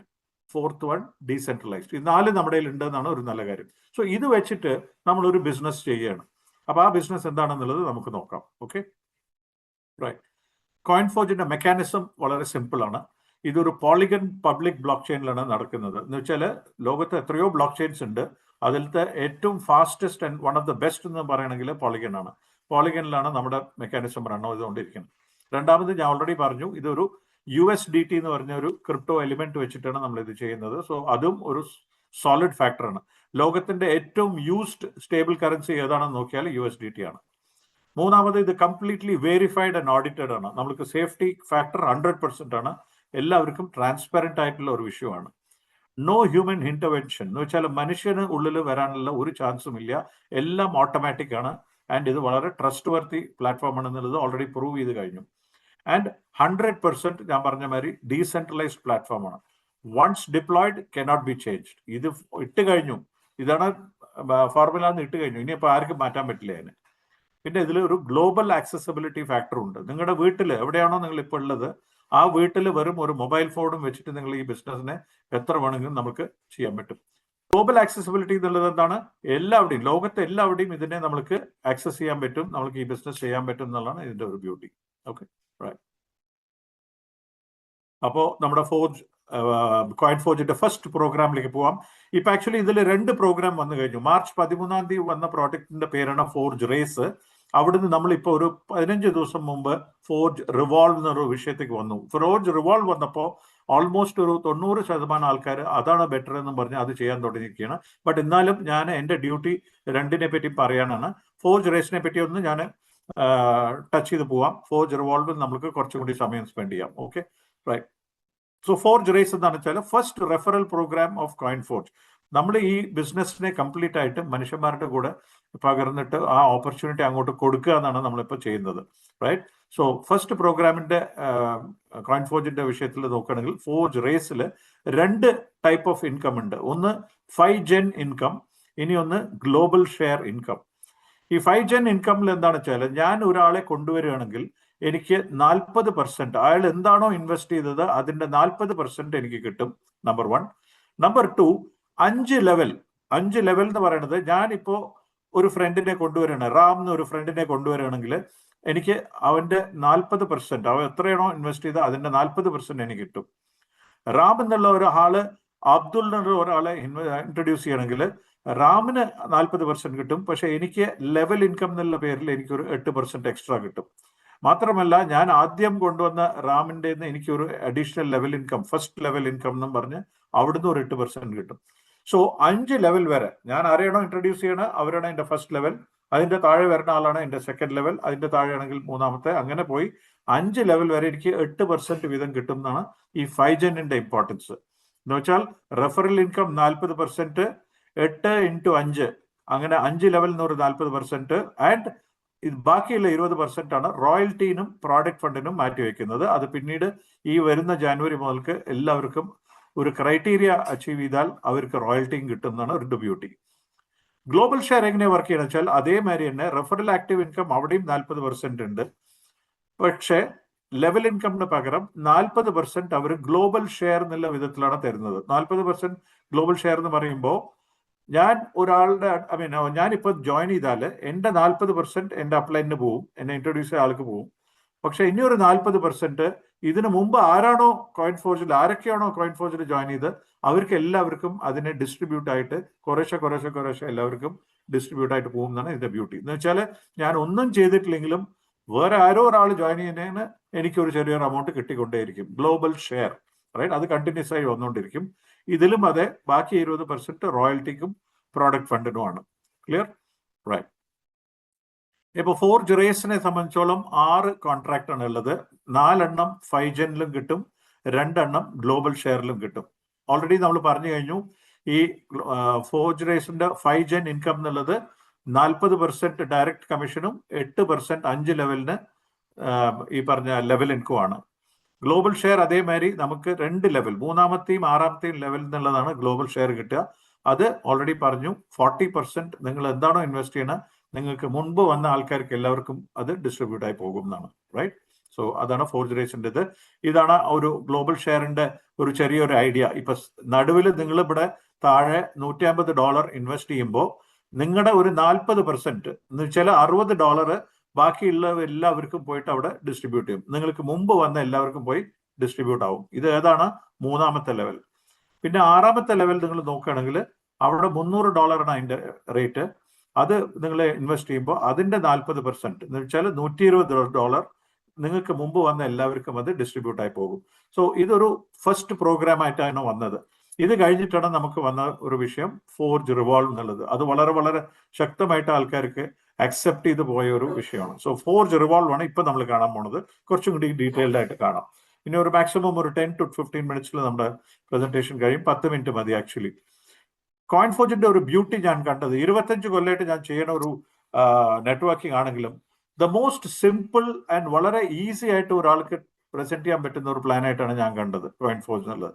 Speaker 1: 4th one decentralised. ഈ 4 നമ്മുടെ കയ്യിൽ ഉണ്ട് എന്നാണ് ഒരു നല്ല കാര്യം. സോ ഇത് വെച്ചിട്ട് നമ്മൾ ഒരു ബിസിനസ് ചെയ്യുകയാണ്. അപ്പൊ ആ ബിസിനസ് എന്താണെന്നുള്ളത് നമുക്ക് നോക്കാം. Okay, right. കോയിൻ ഫോർജിന്റെ മെക്കാനിസം വളരെ സിമ്പിൾ ആണ്. ഇതൊരു പോളിഗൺ പബ്ലിക് ബ്ലോക്ക് ചെയിനിലാണ് നടക്കുന്നത്. എന്ന് വെച്ചാൽ ലോകത്ത് എത്രയോ ബ്ലോക്ക് ചെയിൻസ് ഉണ്ട്, അതിലത്തെ ഏറ്റവും fastest and one of the best എന്ന് പറയണമെങ്കിൽ പോളിഗൺ ആണ്. പോളിഗണിലാണ് നമ്മുടെ മെക്കാനിസം റൺ ചെയ്തുകൊണ്ടിരിക്കുന്നത്. രണ്ടാമത് ഞാൻ ഓൾറെഡി പറഞ്ഞു, ഇതൊരു USDT എന്ന് പറഞ്ഞ ഒരു ക്രിപ്റ്റോ എലിമെന്റ് വെച്ചിട്ടാണ് നമ്മൾ ഇത് ചെയ്യുന്നത്. സോ അതും ഒരു സോളിഡ് ഫാക്ടറാണ്. ലോകത്തിന്റെ ഏറ്റവും യൂസ്ഡ് സ്റ്റേബിൾ കറൻസി ഏതാണെന്ന് നോക്കിയാൽ USDT ആണ്. മൂന്നാമത് ഇത് കംപ്ലീറ്റ്ലി വെരിഫൈഡ് ആൻഡ് ഓഡിറ്റഡ് ആണ്. നമ്മൾക്ക് സേഫ്റ്റി ഫാക്ടർ 100% ആണ്. എല്ലാവർക്കും ട്രാൻസ്പെറന്റ് ആയിട്ടുള്ള ഒരു വിഷയമാണ്. നോ ഹ്യൂമൻ ഇന്റർവെൻഷൻ എന്ന് വെച്ചാൽ മനുഷ്യന് ഉള്ളിൽ വരാനുള്ള ഒരു ചാൻസും ഇല്ല. എല്ലാം ഓട്ടോമാറ്റിക് ആണ്. ആൻഡ് ഇത് വളരെ ട്രസ്റ്റ് വർത്തി പ്ലാറ്റ്ഫോം ആണെന്നുള്ളത് ഓൾറെഡി പ്രൂവ് ചെയ്ത് കഴിഞ്ഞു. ആൻഡ് 100% ഞാൻ പറഞ്ഞ മാതിരി ഡീസെൻട്രലൈസ്ഡ് പ്ലാറ്റ്ഫോം ആണ്. Once deployed cannot be changed. ഇത് ഇട്ട് കഴിഞ്ഞു, ഇതാണ് ഫോർമുല എന്ന് ഇട്ട് കഴിഞ്ഞു, ഇനിയിപ്പോൾ ആർക്കും മാറ്റാൻ പറ്റില്ല അതിന്. പിന്നെ ഇതിൽ ഒരു ഗ്ലോബൽ ആക്സസിബിലിറ്റി ഫാക്ടർ ഉണ്ട്. നിങ്ങളുടെ വീട്ടിൽ എവിടെയാണോ നിങ്ങൾ ഇപ്പോൾ ഉള്ളത്, ആ വീട്ടിൽ വെറും ഒരു മൊബൈൽ ഫോണും വെച്ചിട്ട് നിങ്ങൾ ഈ ബിസിനസ്സിനെ എത്ര വേണമെങ്കിലും നമുക്ക് ചെയ്യാൻ പറ്റും. ഗ്ലോബൽ ആക്സസിബിലിറ്റി എന്നുള്ളത് എന്താണ്? എല്ലാവിടെയും, ലോകത്തെ എല്ലാവിടെയും ഇതിനെ നമുക്ക് ആക്സസ് ചെയ്യാൻ പറ്റും, നമുക്ക് ഈ ബിസിനസ് ചെയ്യാൻ പറ്റും എന്നുള്ളതാണ് ഇതിന്റെ ഒരു ബ്യൂട്ടി. ഓക്കെ, അപ്പോൾ നമ്മുടെ കോയിൻ ഫോർജിന്റെ ഫസ്റ്റ് പ്രോഗ്രാമിലേക്ക് പോവാം. ഇപ്പൊ ആക്ച്വലി ഇതിൽ 2 പ്രോഗ്രാം വന്നു കഴിഞ്ഞു. മാർച്ച് 13-ാം തീയതി വന്ന പ്രോജക്റ്റിന്റെ പേരാണ് ഫോർജ് റേസ്. അവിടുന്ന് നമ്മളിപ്പോൾ ഒരു 15 ദിവസം മുമ്പ് ഫോർജ് റിവോൾവ് എന്നൊരു വിഷയത്തേക്ക് വന്നു. ഫോർജ് റിവോൾവ് വന്നപ്പോൾ ഓൾമോസ്റ്റ് ഒരു 90% ആൾക്കാർ അതാണ് ബെറ്റർ എന്നും പറഞ്ഞ് അത് ചെയ്യാൻ തുടങ്ങിയിരിക്കുകയാണ്. ബട്ട് എന്നാലും ഞാൻ എൻ്റെ ഡ്യൂട്ടി 2നെ പറ്റി പറയാനാണ്. ഫോർജ് റേസിനെ പറ്റി ഒന്ന് ഞാൻ ടച്ച് ചെയ്ത് പോവാം. ഫോർജ് റിവോൾവിൽ നമുക്ക് കുറച്ചും കൂടി സമയം സ്പെൻഡ് ചെയ്യാം. Okay, right. So forge race എന്താണെന്ന് വെച്ചാൽ first referral programme of coin forge. നമ്മൾ ഈ ബിസിനസ്സിനെ കംപ്ലീറ്റ് ആയിട്ട് മനുഷ്യന്മാരുടെ കൂടെ പകർന്നിട്ട് ആ ഓപ്പർച്യൂണിറ്റി അങ്ങോട്ട് കൊടുക്കുക എന്നാണ് നമ്മളിപ്പോൾ ചെയ്യുന്നത്. റൈറ്റ്. സോ ഫസ്റ്റ് പ്രോഗ്രാമിന്റെ കോയിൻ ഫോർജിന്റെ വിഷയത്തിൽ നോക്കുകയാണെങ്കിൽ ഫോർജ് റേസിൽ 2 ടൈപ്പ് ഓഫ് ഇൻകം ഉണ്ട്. ഒന്ന് 5 Gen ഇൻകം, ഇനി ഒന്ന് ഗ്ലോബൽ ഷെയർ ഇൻകം. ഈ 5 Gen ഇൻകമിൽ എന്താണെന്ന് വെച്ചാൽ, ഞാൻ ഒരാളെ കൊണ്ടുവരികയാണെങ്കിൽ എനിക്ക് 40%, അയാൾ എന്താണോ ഇൻവെസ്റ്റ് ചെയ്തത് അതിന്റെ 40% എനിക്ക് കിട്ടും. നമ്പർ 1. നമ്പർ 2, 5 ലെവൽ എന്ന് പറയുന്നത്, ഞാനിപ്പോ ഒരു ഫ്രണ്ടിനെ കൊണ്ടുവരികയാണ്, റാം എന്ന് ഒരു ഫ്രണ്ടിനെ കൊണ്ടുവരികയാണെങ്കിൽ എനിക്ക് അവന്റെ 40%, അവൻ എത്രയാണോ ഇൻവെസ്റ്റ് ചെയ്തത് അതിന്റെ 40% എനിക്ക് കിട്ടും. റാം എന്നുള്ള ഒരാള് അബ്ദുൾ എന്നുള്ള ഒരാളെ ഇൻട്രൊഡ്യൂസ് ചെയ്യണമെങ്കിൽ റാമിന് 40% കിട്ടും, പക്ഷെ എനിക്ക് ലെവൽ ഇൻകം എന്നുള്ള പേരിൽ എനിക്കൊരു 8% എക്സ്ട്രാ കിട്ടും. മാത്രമല്ല, ഞാൻ ആദ്യം കൊണ്ടുവന്ന റാമിൻ്റെ എനിക്കൊരു additional level income, first level income എന്നും പറഞ്ഞ് അവിടുന്ന് ഒരു 8% കിട്ടും. സോ 5 ലെവൽ വരെ ഞാൻ ആരെയാണോ ഇൻട്രൊഡ്യൂസ് ചെയ്യണത് അവരാണ് എൻ്റെ ഫസ്റ്റ് ലെവൽ, അതിൻ്റെ താഴെ വരുന്ന ആളാണ് എൻ്റെ സെക്കൻഡ് ലെവൽ, അതിൻ്റെ താഴെയാണെങ്കിൽ 3ാമത്തെ, അങ്ങനെ പോയി 5 ലെവൽ വരെ എനിക്ക് 8% വീതം കിട്ടും എന്നാണ് ഈ 5 Genന്റെ ഇമ്പോർട്ടൻസ്. എന്ന് വെച്ചാൽ റെഫറൽ ഇൻകം 40%, 8 × 5, അങ്ങനെ 5 ലെവൽ എന്ന് ഒരു 40%, ആൻഡ് ഇത് ബാക്കിയുള്ള 20% ആണ് റോയൽറ്റീനും പ്രോഡക്റ്റ് ഫണ്ടിനും മാറ്റിവെക്കുന്നത്. അത് പിന്നീട് ഈ വരുന്ന ജാനുവരി മുതൽക്ക് എല്ലാവർക്കും ഒരു ക്രൈറ്റീരിയ അച്ചീവ് ചെയ്താൽ അവർക്ക് റോയൽറ്റിയും കിട്ടുന്നതാണ് ഒരു ബ്യൂട്ടി. ഗ്ലോബൽ ഷെയർ എങ്ങനെ വർക്ക് ചെയ്യുന്നത് വെച്ചാൽ അതേമാതിരി തന്നെ റെഫറൽ ആക്റ്റീവ് ഇൻകം അവിടെയും 40% ഉണ്ട്. പക്ഷേ ലെവൽ ഇൻകമിന് പകരം 40% അവർ ഗ്ലോബൽ ഷെയർ എന്നുള്ള വിധത്തിലാണ് തരുന്നത്. 40% ഗ്ലോബൽ ഷെയർ എന്ന് പറയുമ്പോൾ ഞാൻ ഒരാളുടെ ഞാനിപ്പോൾ ജോയിൻ ചെയ്താൽ എൻ്റെ 40% എൻ്റെ അപ്ലൈന് പോവും, എന്നെ ഇൻട്രൊഡ്യൂസ് ചെയ്ത ആൾക്ക് പോവും. പക്ഷെ ഇനിയൊരു 40% ഇതിനു മുമ്പ് ആരൊക്കെയാണോ കോയിൻ ഫോർജിൽ ജോയിൻ ചെയ്ത് അവർക്ക് എല്ലാവർക്കും അതിനെ ഡിസ്ട്രിബ്യൂട്ട് ആയിട്ട് കുറേശ്ശെ എല്ലാവർക്കും ഡിസ്ട്രിബ്യൂട്ട് ആയിട്ട് പോകും എന്നാണ് ഇതിന്റെ ബ്യൂട്ടി. എന്ന് വെച്ചാൽ ഞാൻ ഒന്നും ചെയ്തിട്ടില്ലെങ്കിലും വേറെ ആരോ ഒരാൾ ജോയിൻ ചെയ്യുന്നതിന് എനിക്കൊരു ചെറിയൊരു എമൗണ്ട് കിട്ടിക്കൊണ്ടേയിരിക്കും. ഗ്ലോബൽ ഷെയർ, റൈറ്റ്, അത് കണ്ടിന്യൂസ് ആയി വന്നുകൊണ്ടിരിക്കും. ഇതിലും അതെ, ബാക്കി 20% റോയൽറ്റിക്കും പ്രോഡക്റ്റ് ഫണ്ടിനുമാണ്. Clear, right. ഇപ്പോൾ ഫോർജ് റേസിനെ സംബന്ധിച്ചോളം 6 കോൺട്രാക്ട് ആണ് ഉള്ളത്. 4 എണ്ണം 5 Genലും കിട്ടും, 2 എണ്ണം ഗ്ലോബൽ ഷെയറിലും കിട്ടും. ഓൾറെഡി നമ്മൾ പറഞ്ഞു കഴിഞ്ഞു. ഈ ഫോർജ് റേസിന്റെ 5 Gen ഇൻകം എന്നുള്ളത് 40% ഡയറക്റ്റ് കമ്മീഷനും 8% 5 ലെവലിന് ഈ പറഞ്ഞ ലെവൽ ഇൻകമാണ്. ഗ്ലോബൽ ഷെയർ അതേമാതിരി നമുക്ക് 2 ലെവൽ, 3ാമത്തെയും 6ാമത്തെയും ലെവൽ എന്നുള്ളതാണ് ഗ്ലോബൽ ഷെയർ കിട്ടുക. അത് ഓൾറെഡി പറഞ്ഞു, 40% നിങ്ങൾ എന്താണോ ഇൻവെസ്റ്റ് ചെയ്യണത് നിങ്ങൾക്ക് മുൻപ് വന്ന ആൾക്കാർക്ക് എല്ലാവർക്കും അത് ഡിസ്ട്രിബ്യൂട്ട് ആയി പോകും എന്നാണ്. റൈറ്റ്. സോ അതാണ് ഫോർജ് റേസിൻ്റെത്. ഇതാണ് ഒരു ഗ്ലോബൽ ഷെയറിന്റെ ഒരു ചെറിയൊരു ഐഡിയ. ഇപ്പൊ നടുവിൽ നിങ്ങൾ ഇവിടെ താഴെ $150 ഇൻവെസ്റ്റ് ചെയ്യുമ്പോൾ നിങ്ങളുടെ ഒരു 40% എന്ന് വെച്ചാൽ $60 ബാക്കിയുള്ള എല്ലാവർക്കും പോയിട്ട് അവിടെ ഡിസ്ട്രിബ്യൂട്ട് ചെയ്യും. നിങ്ങൾക്ക് മുമ്പ് വന്ന എല്ലാവർക്കും പോയി ഡിസ്ട്രിബ്യൂട്ട് ആവും. ഇത് ഏതാണ്? 3ാമത്തെ ലെവൽ. പിന്നെ 6ാമത്തെ ലെവൽ നിങ്ങൾ നോക്കുകയാണെങ്കിൽ അവിടെ $300 അതിന്റെ റേറ്റ്. അത് നിങ്ങൾ ഇൻവെസ്റ്റ് ചെയ്യുമ്പോൾ അതിൻ്റെ 40% എന്ന് വെച്ചാൽ $120 നിങ്ങൾക്ക് മുമ്പ് വന്ന എല്ലാവർക്കും അത് ഡിസ്ട്രിബ്യൂട്ട് ആയി പോകും. സോ ഇതൊരു ഫസ്റ്റ് പ്രോഗ്രാം ആയിട്ടാണ് വന്നത്. ഇത് കഴിഞ്ഞിട്ടാണ് നമുക്ക് വന്ന ഒരു വിഷയം ഫോർജ് റിവോൾവ് എന്നുള്ളത്. അത് വളരെ വളരെ ശക്തമായിട്ട് ആൾക്കാർക്ക് അക്സെപ്റ്റ് ചെയ്ത് പോയ ഒരു വിഷയമാണ്. സോ ഫോർജ് റിവോൾവ് ആണ് ഇപ്പൊ നമ്മൾ കാണാൻ പോണത്. കുറച്ചും കൂടി ഡീറ്റെയിൽഡ് ആയിട്ട് കാണാം. ഇനി ഒരു മാക്സിമം ഒരു 10 to 15 മിനിറ്റ്സിൽ നമ്മുടെ പ്രസന്റേഷൻ കഴിയും. 10 മിനിറ്റ് മതി ആക്ച്വലി. കോയിൻഫോർജിന്റെ ഒരു ബ്യൂട്ടി ഞാൻ കണ്ടത്, 25 കൊല്ലമായിട്ട് ഞാൻ ചെയ്യുന്ന ഒരു നെറ്റ്വർക്കിംഗ് ആണെങ്കിലും ദ മോസ്റ്റ് സിമ്പിൾ ആൻഡ് വളരെ ഈസി ആയിട്ട് ഒരാൾക്ക് പ്രസന്റ് ചെയ്യാൻ പറ്റുന്ന ഒരു പ്ലാൻ ആയിട്ടാണ് ഞാൻ കണ്ടത് കോയിൻഫോർജ് എന്നുള്ളത്.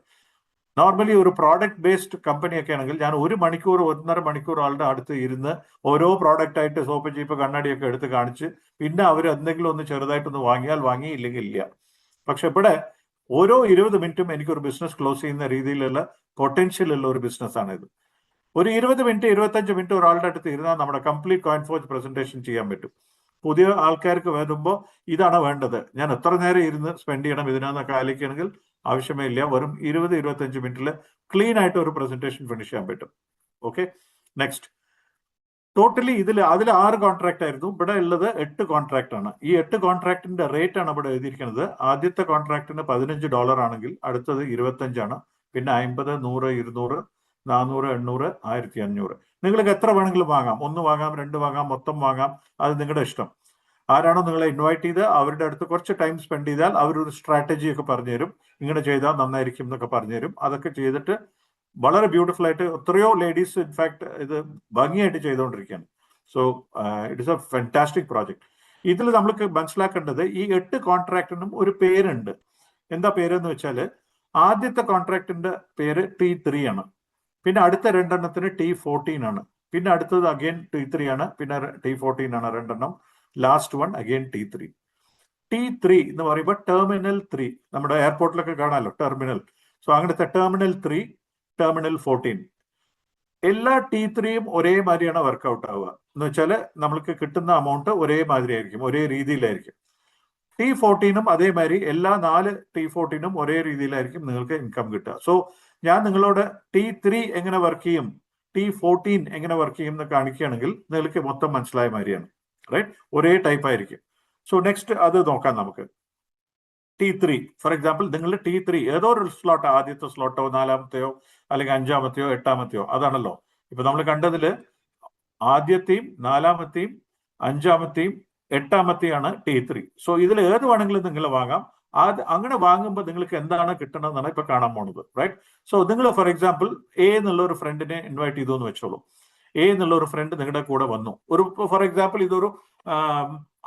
Speaker 1: നോർമലി ഒരു പ്രോഡക്റ്റ് ബേസ്ഡ് കമ്പനിയൊക്കെ ആണെങ്കിൽ ഞാൻ 1 മണിക്കൂർ 1.5 മണിക്കൂർ ആളുടെ അടുത്ത് ഇരുന്ന് ഓരോ പ്രോഡക്റ്റ് ആയിട്ട് സോപ്പ് ചീപ്പ് കണ്ണാടിയൊക്കെ എടുത്ത് കാണിച്ച് പിന്നെ അവർ എന്തെങ്കിലും ഒന്ന് ചെറുതായിട്ടൊന്ന് വാങ്ങിയാൽ വാങ്ങി, ഇല്ലെങ്കിൽ ഇല്ല. പക്ഷെ ഇവിടെ ഓരോ 20 മിനിറ്റും എനിക്കൊരു ബിസിനസ് ക്ലോസ് ചെയ്യുന്ന രീതിയിലുള്ള പൊട്ടൻഷ്യൽ ഉള്ള ഒരു ബിസിനസ്സാണ് ഇത്. ഒരു 20 മിനിറ്റ് 25 മിനിറ്റ് ഒരാളുടെ അടുത്ത് ഇരുന്നാൽ നമ്മുടെ കംപ്ലീറ്റ് കോയിൻഫോർജ് പ്രസന്റേഷൻ ചെയ്യാൻ പറ്റും. പുതിയ ആൾക്കാർക്ക് വരുമ്പോൾ ഇതാണ് വേണ്ടത്, ഞാൻ എത്ര നേരം ഇരുന്ന് സ്പെൻഡ് ചെയ്യണം ഇതിനൊന്നൊക്കെ ആലോചിക്കുകയാണെങ്കിൽ ആവശ്യമേ ഇല്ല. വെറും 20-25 മിനിറ്റിൽ ക്ലീൻ ആയിട്ട് ഒരു പ്രസന്റേഷൻ ഫിനിഷ് ചെയ്യാൻ പറ്റും. Okay, next. ടോട്ടലി അതിൽ 6 കോൺട്രാക്ട് ആയിരുന്നു. ഇവിടെ ഉള്ളത് 8 കോൺട്രാക്ട് ആണ്. ഈ 8 കോൺട്രാക്ടിന്റെ റേറ്റ് ആണ് ഇവിടെ എഴുതിയിരിക്കുന്നത്. ആദ്യത്തെ കോൺട്രാക്ടിന് $15 ആണെങ്കിൽ അടുത്തത് 25 ആണ്. പിന്നെ 50, 100, 200, 400, 800, 1500. നിങ്ങൾക്ക് എത്ര വേണമെങ്കിലും വാങ്ങാം. 1 വാങ്ങാം, 2 വാങ്ങാം, മൊത്തം വാങ്ങാം. അത് നിങ്ങളുടെ ഇഷ്ടം. ആരാണോ നിങ്ങളെ ഇൻവൈറ്റ് ചെയ്ത് അവരുടെ അടുത്ത് കുറച്ച് ടൈം സ്പെൻഡ് ചെയ്താൽ അവരൊരു സ്ട്രാറ്റജി ഒക്കെ പറഞ്ഞുതരും. ഇങ്ങനെ ചെയ്താൽ നന്നായിരിക്കും എന്നൊക്കെ പറഞ്ഞുതരും. അതൊക്കെ ചെയ്തിട്ട് വളരെ ബ്യൂട്ടിഫുൾ ആയിട്ട് എത്രയോ ലേഡീസ് ഇൻഫാക്ട് ഇത് ഭംഗിയായിട്ട് ചെയ്തുകൊണ്ടിരിക്കുകയാണ്. So it is A fantastic project. ഇതിൽ നമ്മൾക്ക് മനസ്സിലാക്കേണ്ടത് ഈ 8 കോൺട്രാക്ടിനും ഒരു പേരുണ്ട്. എന്താ പേരെന്ന് വെച്ചാൽ ആദ്യത്തെ കോൺട്രാക്ടിന്റെ പേര് T3 ആണ്. പിന്നെ അടുത്ത 2 എണ്ണത്തിന് T14 ആണ്. പിന്നെ അടുത്തത് അഗെയിൻ T3 ആണ്. പിന്നെ T14 ആണ് 2 എണ്ണം. Last one again T3. T3 എന്ന് പറയുമ്പോൾ ടെർമിനൽ 3. നമ്മുടെ എയർപോർട്ടിലൊക്കെ കാണാമല്ലോ ടെർമിനൽ. സോ അങ്ങനത്തെ ടെർമിനൽ 3, ടെർമിനൽ 14. എല്ലാ T3യും ഒരേമാതിരിയാണ് വർക്ക്ഔട്ട് ആവുക. എന്ന് വെച്ചാൽ നമ്മൾക്ക് കിട്ടുന്ന എമൗണ്ട് ഒരേ മാതിരി ആയിരിക്കും, ഒരേ രീതിയിലായിരിക്കും. T14ഉം അതേമാതിരി എല്ലാ 4 T14ഉം ഒരേ രീതിയിലായിരിക്കും നിങ്ങൾക്ക് ഇൻകം കിട്ടുക. സോ ഞാൻ നിങ്ങളോട് T3 എങ്ങനെ വർക്ക് ചെയ്യും, T14 എങ്ങനെ വർക്ക് ചെയ്യും എന്ന് കാണിക്കുകയാണെങ്കിൽ നിങ്ങൾക്ക് മൊത്തം മനസ്സിലായ മാതിരിയാണ്. റൈറ്റ്, ഒരേ ടൈപ്പ് ആയിരിക്കും. സോ നെക്സ്റ്റ് അത് നോക്കാം നമുക്ക്. T3 ഫോർ എക്സാമ്പിൾ, നിങ്ങൾ T3 ഏതോ ഒരു സ്ലോട്ട്, ആദ്യത്തെ സ്ലോട്ടോ 4-മത്തെയോ അല്ലെങ്കിൽ 5-മത്തെയോ 8-മത്തെയോ അതാണല്ലോ. ഇപ്പൊ നമ്മൾ കണ്ടതിൽ ആദ്യത്തെയും 4-മത്തെയും 5-മത്തെയും 8-മത്തെയാണ് T3. സോ ഇതിൽ ഏത് വേണമെങ്കിലും നിങ്ങൾ വാങ്ങാം. അങ്ങനെ വാങ്ങുമ്പോൾ നിങ്ങൾക്ക് എന്താണ് കിട്ടണമെന്നാണ് ഇപ്പൊ കാണാൻ പോണത്. റൈറ്റ്, സോ നിങ്ങൾ ഫോർ എക്സാമ്പിൾ എ എന്നുള്ള ഒരു ഫ്രണ്ടിനെ ഇൻവൈറ്റ് ചെയ്തു എന്ന് വെച്ചോളൂ. എ എന്നുള്ള ഒരു ഫ്രണ്ട് നിങ്ങളുടെ കൂടെ വന്നു. ഒരു ഫോർ എക്സാമ്പിൾ ഇതൊരു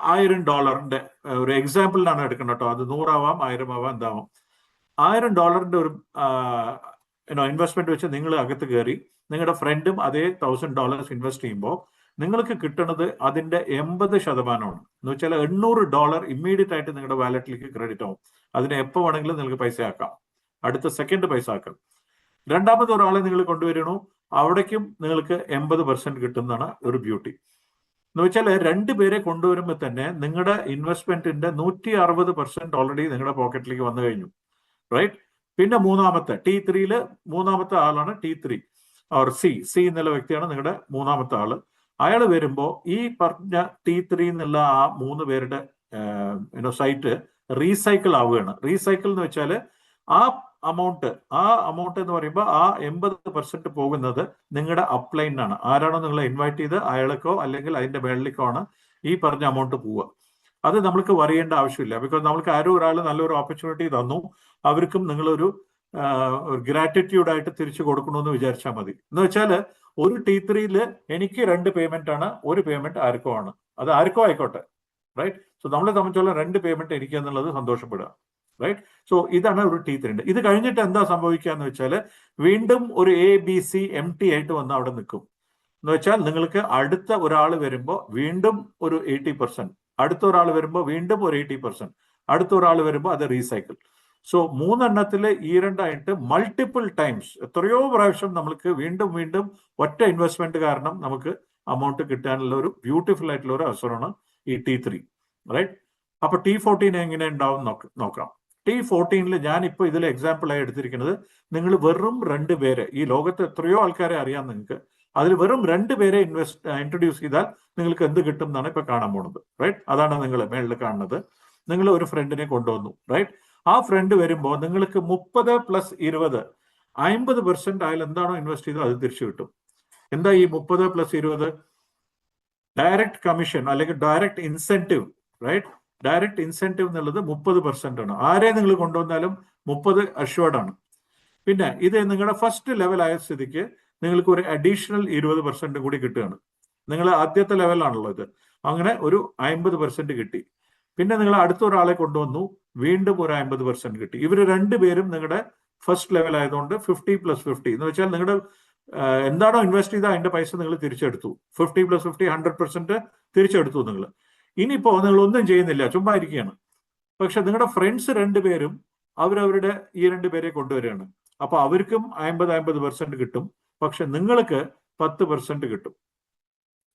Speaker 1: $1000 ഒരു എക്സാമ്പിളിനാണ് എടുക്കുന്നത് കേട്ടോ. അത് 100 ആവാം, 1000 ആവാം, എന്താവാം. $1000 ഒരു ഇൻവെസ്റ്റ്മെന്റ് വെച്ച് നിങ്ങൾ അകത്ത് കയറി നിങ്ങളുടെ ഫ്രണ്ടും അതേ $1000 ഇൻവെസ്റ്റ് ചെയ്യുമ്പോൾ നിങ്ങൾക്ക് കിട്ടുന്നത് അതിന്റെ 80%. എന്ന് വെച്ചാൽ $800 ഇമ്മീഡിയറ്റ് ആയിട്ട് നിങ്ങളുടെ വാലറ്റിലേക്ക് ക്രെഡിറ്റ് ആവും. അതിനെ എപ്പോൾ വേണമെങ്കിലും നിങ്ങൾക്ക് പൈസ ആക്കാം, അടുത്ത സെക്കൻഡ് പൈസ ആക്കാം. രണ്ടാമത് ഒരാളെ നിങ്ങൾ കൊണ്ടുവരണു, അവിടേക്കും നിങ്ങൾക്ക് 80% കിട്ടുന്നതാണ് ഒരു ബ്യൂട്ടി. എന്ന് വെച്ചാൽ 2 പേരെ കൊണ്ടുവരുമ്പോൾ തന്നെ നിങ്ങളുടെ ഇൻവെസ്റ്റ്മെന്റിന്റെ 160% ഓൾറെഡി നിങ്ങളുടെ പോക്കറ്റിലേക്ക് വന്നു കഴിഞ്ഞു. റൈറ്റ്, പിന്നെ മൂന്നാമത്തെ T3യിൽ മൂന്നാമത്തെ ആളാണ് T3 ഓർ സി എന്നുള്ള വ്യക്തിയാണ് നിങ്ങളുടെ മൂന്നാമത്തെ ആള്. അയാൾ വരുമ്പോൾ ഈ പറഞ്ഞ T3 എന്നുള്ള ആ 3 പേരുടെ സൈറ്റ് റീസൈക്കിൾ ആവുകയാണ്. റീസൈക്കിൾ എന്ന് വെച്ചാൽ ആ അമൗണ്ട് എന്ന് പറയുമ്പോൾ ആ 80% പോകുന്നത് നിങ്ങളുടെ അപ്ലൈനാണ്. ആരാണോ നിങ്ങളെ ഇൻവൈറ്റ് ചെയ്ത് അയാൾക്കോ അല്ലെങ്കിൽ അതിന്റെ മേളിലേക്കോ ആണ് ഈ പറഞ്ഞ അമൗണ്ട് പോവുക. അത് നമ്മൾക്ക് വറിയേണ്ട ആവശ്യമില്ല. ബിക്കോസ് നമ്മൾക്ക് ആരോ ഒരാൾ നല്ലൊരു ഓപ്പർച്യൂണിറ്റി തന്നു, അവർക്കും നിങ്ങളൊരു ഗ്രാറ്റിറ്റ്യൂഡായിട്ട് തിരിച്ചു കൊടുക്കണമെന്ന് വിചാരിച്ചാൽ മതി. എന്ന് വെച്ചാൽ ഒരു T3യിൽ എനിക്ക് 2 പേയ്മെന്റ് ആണ്, ഒരു പേയ്മെന്റ് ആർക്കോ ആണ്. അത് ആർക്കോ ആയിക്കോട്ടെ. റൈറ്റ്, സോ നമ്മളെ സംബന്ധിച്ചുള്ള 2 പേയ്മെന്റ് എനിക്ക് എന്നുള്ളത് സന്തോഷപ്പെടുക. റൈറ്റ്, സോ ഇതാണ് ഒരു T3. ഇത് കഴിഞ്ഞിട്ട് എന്താ സംഭവിക്കുക എന്ന് വെച്ചാൽ വീണ്ടും ഒരു ABC ആയിട്ട് വന്ന് അവിടെ നിൽക്കും. എന്ന് വെച്ചാൽ നിങ്ങൾക്ക് അടുത്ത ഒരാൾ വരുമ്പോൾ വീണ്ടും ഒരു 80%, അടുത്ത ഒരാൾ വരുമ്പോൾ വീണ്ടും ഒരു 80%, അടുത്ത ഒരാൾ വരുമ്പോൾ അത് റീസൈക്കിൾ. സോ 3 എണ്ണത്തിൽ ഈ 2 ആയിട്ട് മൾട്ടിപ്പിൾ ടൈംസ് എത്രയോ പ്രാവശ്യം നമുക്ക് വീണ്ടും വീണ്ടും ഒറ്റ ഇൻവെസ്റ്റ്മെന്റ് കാരണം നമുക്ക് അമൗണ്ട് കിട്ടാനുള്ള ഒരു ബ്യൂട്ടിഫുൾ ആയിട്ടുള്ള ഒരു അവസരമാണ് ഈ T3. റൈറ്റ്, അപ്പൊ T14 എങ്ങനെ ഉണ്ടാവും നോക്കാം. T14ൽ ഞാൻ ഇപ്പോൾ ഇതിൽ എക്സാമ്പിൾ ആയി എടുത്തിരിക്കുന്നത്, നിങ്ങൾ വെറും 2 പേര്, ഈ ലോകത്ത് എത്രയോ ആൾക്കാരെ അറിയാം നിങ്ങൾക്ക്, അതിൽ വെറും 2 പേരെ ഇൻട്രൊഡ്യൂസ് ചെയ്താൽ നിങ്ങൾക്ക് എന്ത് കിട്ടും എന്നാണ് ഇപ്പൊ കാണാൻ പോകുന്നത്. റൈറ്റ്, അതാണ് നിങ്ങൾ മേളിൽ കാണുന്നത്. നിങ്ങൾ ഒരു ഫ്രണ്ടിനെ കൊണ്ടുവന്നു, റൈറ്റ്. ആ ഫ്രണ്ട് വരുമ്പോൾ നിങ്ങൾക്ക് 30 + 20 50% അയാൾ എന്താണോ ഇൻവെസ്റ്റ് ചെയ്തത് അത് തിരിച്ചു കിട്ടും. എന്താ ഈ 30 + 20? ഡയറക്റ്റ് കമ്മീഷൻ അല്ലെങ്കിൽ direct incentive, right. Direct incentive എന്നുള്ളത് 30% ആണ്. ആരെ നിങ്ങൾ കൊണ്ടുവന്നാലും 30 അഷ്വേർഡ് ആണ്. പിന്നെ ഇത് നിങ്ങളുടെ ഫസ്റ്റ് ലെവൽ ആയ സ്ഥിതിക്ക് നിങ്ങൾക്ക് ഒരു അഡീഷണൽ 20% കൂടി കിട്ടുകയാണ്. നിങ്ങൾ ആദ്യത്തെ ലെവലാണല്ലോ ഇത്. അങ്ങനെ ഒരു 50% കിട്ടി. പിന്നെ നിങ്ങൾ അടുത്ത ഒരാളെ കൊണ്ടുവന്നു, വീണ്ടും ഒരു 50% കിട്ടി. ഇവർ രണ്ടുപേരും നിങ്ങളുടെ ഫസ്റ്റ് ലെവൽ ആയതുകൊണ്ട് 50 + 50 എന്ന് വെച്ചാൽ നിങ്ങളുടെ എന്താണോ ഇൻവെസ്റ്റ് ചെയ്ത അതിന്റെ പൈസ നിങ്ങൾ തിരിച്ചെടുത്തു. 50 + 50 100% തിരിച്ചെടുത്തു നിങ്ങൾ. ഇനിയിപ്പോ നിങ്ങൾ ഒന്നും ചെയ്യുന്നില്ല, ചുമ്മാ ഇരിക്കുകയാണ്. പക്ഷെ നിങ്ങളുടെ ഫ്രണ്ട്സ് രണ്ടുപേരും അവരവരുടെ ഈ 2 പേരെ കൊണ്ടുവരികയാണ്. അപ്പൊ അവർക്കും 50% കിട്ടും. പക്ഷെ നിങ്ങൾക്ക് 10% കിട്ടും.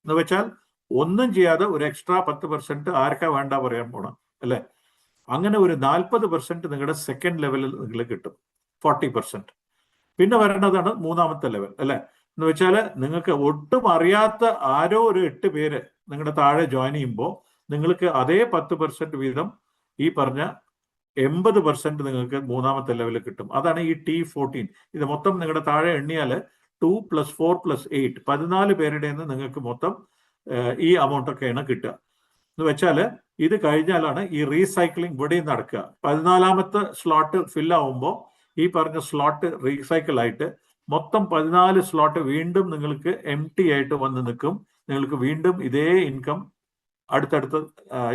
Speaker 1: എന്ന് വെച്ചാൽ ഒന്നും ചെയ്യാതെ ഒരു എക്സ്ട്രാ 10% ആർക്കാ വേണ്ട പറയാൻ പോണം, അല്ലെ? അങ്ങനെ ഒരു 40% നിങ്ങളുടെ സെക്കൻഡ് ലെവലിൽ നിങ്ങൾ കിട്ടും, 40%. പിന്നെ വരേണ്ടതാണ് മൂന്നാമത്തെ ലെവൽ, അല്ലെ? എന്ന് വെച്ചാൽ നിങ്ങൾക്ക് ഒട്ടും അറിയാത്ത ആരോ ഒരു 8 പേര് നിങ്ങളുടെ താഴെ ജോയിൻ ചെയ്യുമ്പോൾ നിങ്ങൾക്ക് അതേ 10% വീതം ഈ പറഞ്ഞ 80% നിങ്ങൾക്ക് മൂന്നാമത്തെ ലെവലിൽ കിട്ടും. അതാണ് ഈ T14. ഇത് മൊത്തം നിങ്ങളുടെ താഴെ എണ്ണിയാൽ 2 + 4 + 8 14 പേരുടെ നിന്ന് നിങ്ങൾക്ക് മൊത്തം ഈ amount ഒക്കെയാണ് കിട്ടുക. എന്ന് വെച്ചാൽ ഇത് കഴിഞ്ഞാലാണ് ഈ റീസൈക്ലിംഗ് ഇവിടെയും നടക്കുക. 14ാമത്തെ സ്ലോട്ട് ഫില്ലാവുമ്പോൾ ഈ പറഞ്ഞ സ്ലോട്ട് റീസൈക്കിൾ ആയിട്ട് മൊത്തം 14 സ്ലോട്ട് വീണ്ടും നിങ്ങൾക്ക് എംപ്റ്റി ആയിട്ട് വന്ന് നിൽക്കും. നിങ്ങൾക്ക് വീണ്ടും ഇതേ ഇൻകം അടുത്തടുത്ത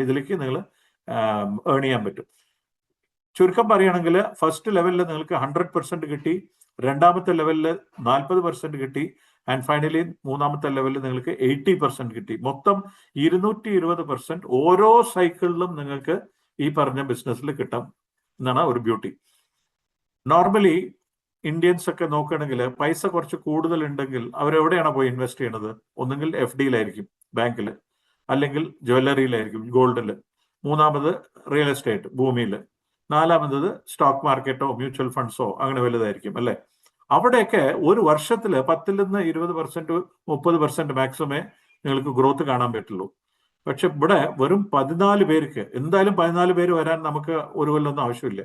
Speaker 1: ഇതിലേക്ക് നിങ്ങൾ ഏൺ ചെയ്യാൻ പറ്റും. ചുരുക്കം പറയുകയാണെങ്കിൽ ഫസ്റ്റ് ലെവലിൽ നിങ്ങൾക്ക് 100% കിട്ടി, രണ്ടാമത്തെ ലെവലിൽ 40% കിട്ടി, ആൻഡ് ഫൈനലി മൂന്നാമത്തെ ലെവലിൽ നിങ്ങൾക്ക് 80% കിട്ടി. മൊത്തം 220% ഓരോ സൈക്കിളിലും നിങ്ങൾക്ക് ഈ പറഞ്ഞ ബിസിനസ്സിൽ കിട്ടാം എന്നാണ് ഒരു ബ്യൂട്ടി. നോർമലി ഇന്ത്യൻസ് ഒക്കെ നോക്കുകയാണെങ്കിൽ പൈസ കുറച്ച് കൂടുതൽ ഉണ്ടെങ്കിൽ അവരെവിടെയാണ് പോയി ഇൻവെസ്റ്റ് ചെയ്യണത്? ഒന്നുകിൽ FDയിലായിരിക്കും, ബാങ്കിൽ, അല്ലെങ്കിൽ ജ്വല്ലറിയിലായിരിക്കും, ഗോൾഡിൽ. മൂന്നാമത് റിയൽ എസ്റ്റേറ്റ്, ഭൂമിയിൽ. നാലാമത് സ്റ്റോക്ക് മാർക്കറ്റോ മ്യൂച്വൽ ഫണ്ട്സോ അങ്ങനെ വലുതായിരിക്കും, അല്ലെ? അവിടെയൊക്കെ ഒരു വർഷത്തിൽ 10 നിന്ന് 20% 30% മാക്സിമേ നിങ്ങൾക്ക് ഗ്രോത്ത് കാണാൻ പറ്റുള്ളൂ. പക്ഷെ ഇവിടെ വെറും 14 പേർക്ക്, എന്തായാലും 14 പേര് വരാൻ നമുക്ക് ഒരു കൊല്ലമൊന്നും ആവശ്യമില്ല.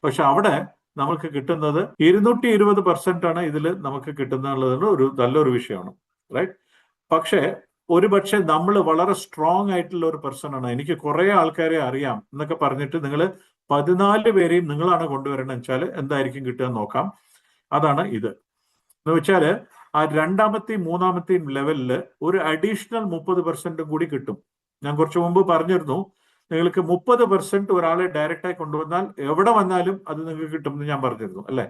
Speaker 1: പക്ഷെ അവിടെ നമുക്ക് കിട്ടുന്നത് 220% ആണ് ഇതിൽ നമുക്ക് കിട്ടുന്നുള്ളത് ഒരു നല്ലൊരു വിഷയമാണ്, റൈറ്റ്? പക്ഷേ ഒരുപക്ഷെ നമ്മൾ വളരെ സ്ട്രോങ് ആയിട്ടുള്ള ഒരു പേഴ്സൺ ആണ്, എനിക്ക് കുറെ ആൾക്കാരെ അറിയാം എന്നൊക്കെ പറഞ്ഞിട്ട് നിങ്ങൾ 14 പേരെയും നിങ്ങളാണ് കൊണ്ടുവരണം വെച്ചാൽ എന്തായിരിക്കും കിട്ടുക നോക്കാം. അതാണ് ഇത്. എന്ന് വെച്ചാൽ ആ രണ്ടാമത്തെയും മൂന്നാമത്തെയും ലെവലിൽ ഒരു അഡീഷണൽ 30% കൂടി കിട്ടും. ഞാൻ കുറച്ച് മുമ്പ് പറഞ്ഞിരുന്നു, നിങ്ങൾക്ക് 30% ഒരാളെ ഡയറക്റ്റായി കൊണ്ടുവന്നാൽ എവിടെ വന്നാലും അത് നിങ്ങൾക്ക് കിട്ടും എന്ന് ഞാൻ പറഞ്ഞിരുന്നു, അല്ലെ?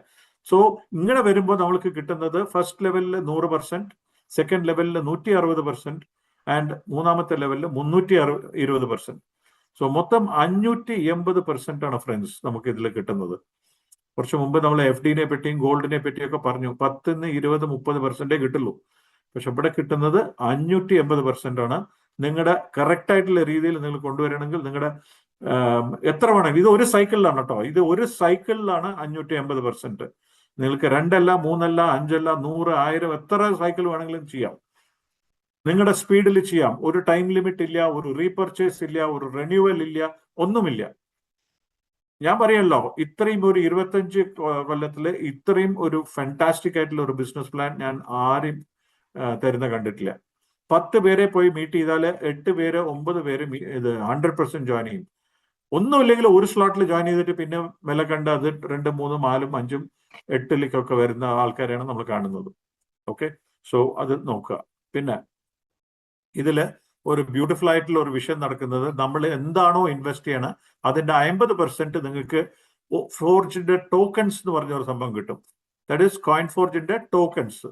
Speaker 1: സോ ഇങ്ങനെ വരുമ്പോൾ നമ്മൾക്ക് കിട്ടുന്നത് ഫസ്റ്റ് ലെവലിൽ 100%, സെക്കൻഡ് ലെവലിൽ 160%, ആൻഡ് മൂന്നാമത്തെ ലെവലിൽ 320%. സോ മൊത്തം 580% ആണ് ഫ്രണ്ട്സ് നമുക്ക് ഇതിൽ കിട്ടുന്നത്. കുറച്ച് മുമ്പ് നമ്മൾ FDനെ പറ്റിയും ഗോൾഡിനെ പറ്റിയൊക്കെ പറഞ്ഞു, 10 നിന്ന് 20 30% കിട്ടുള്ളൂ. പക്ഷെ ഇവിടെ കിട്ടുന്നത് 580% ആണ്. നിങ്ങളുടെ കറക്റ്റ് ആയിട്ടുള്ള രീതിയിൽ നിങ്ങൾ കൊണ്ടുവരണമെങ്കിൽ നിങ്ങളുടെ എത്ര വേണം, ഇത് ഒരു സൈക്കിളിലാണ് കേട്ടോ, ഇത് ഒരു സൈക്കിളിലാണ് 580%. നിങ്ങൾക്ക് 2 അല്ല 3 അല്ല 5 അല്ല 100 1000 എത്ര സൈക്കിൾ വേണമെങ്കിലും ചെയ്യാം, നിങ്ങളുടെ സ്പീഡിൽ ചെയ്യാം. ഒരു ടൈം ലിമിറ്റ് ഇല്ല, ഒരു റീപർച്ചേസ് ഇല്ല, ഒരു റിന്യൂവൽ ഇല്ല, ഒന്നുമില്ല. ഞാൻ പറയല്ലോ, ഇത്രയും ഒരു 25 കൊല്ലത്തില് ഇത്രയും ഒരു ഫാന്റാസ്റ്റിക് ആയിട്ടുള്ള ഒരു ബിസിനസ് പ്ലാൻ ഞാൻ ആരും തരുന്ന കണ്ടിട്ടില്ല. 10 പേരെ പോയി മീറ്റ് ചെയ്താൽ 8 പേര് 9 പേര് ഇത് 100% ജോയിൻ ചെയ്യും. ഒന്നുമില്ലെങ്കിൽ ഒരു സ്ലോട്ടിൽ ജോയിൻ ചെയ്തിട്ട് പിന്നെ വില കണ്ട് അത് 2 3 4 5 8ലേക്കൊക്കെ വരുന്ന ആൾക്കാരെയാണ് നമ്മൾ കാണുന്നത്. ഓക്കെ, സോ അത് നോക്കുക. പിന്നെ ഇതില് ഒരു ബ്യൂട്ടിഫുൾ ആയിട്ടുള്ള ഒരു വിഷയം നടക്കുന്നത്, നമ്മൾ എന്താണോ ഇൻവെസ്റ്റ് ചെയ്യണം അതിന്റെ 50% നിങ്ങൾക്ക് ഫോർജിന്റെ ടോക്കൺസ് എന്ന് പറഞ്ഞ ഒരു സംഭവം കിട്ടും. ദാറ്റ് ഈസ് കോയിൻ ഫോർജിന്റെ ടോക്കൺസ്.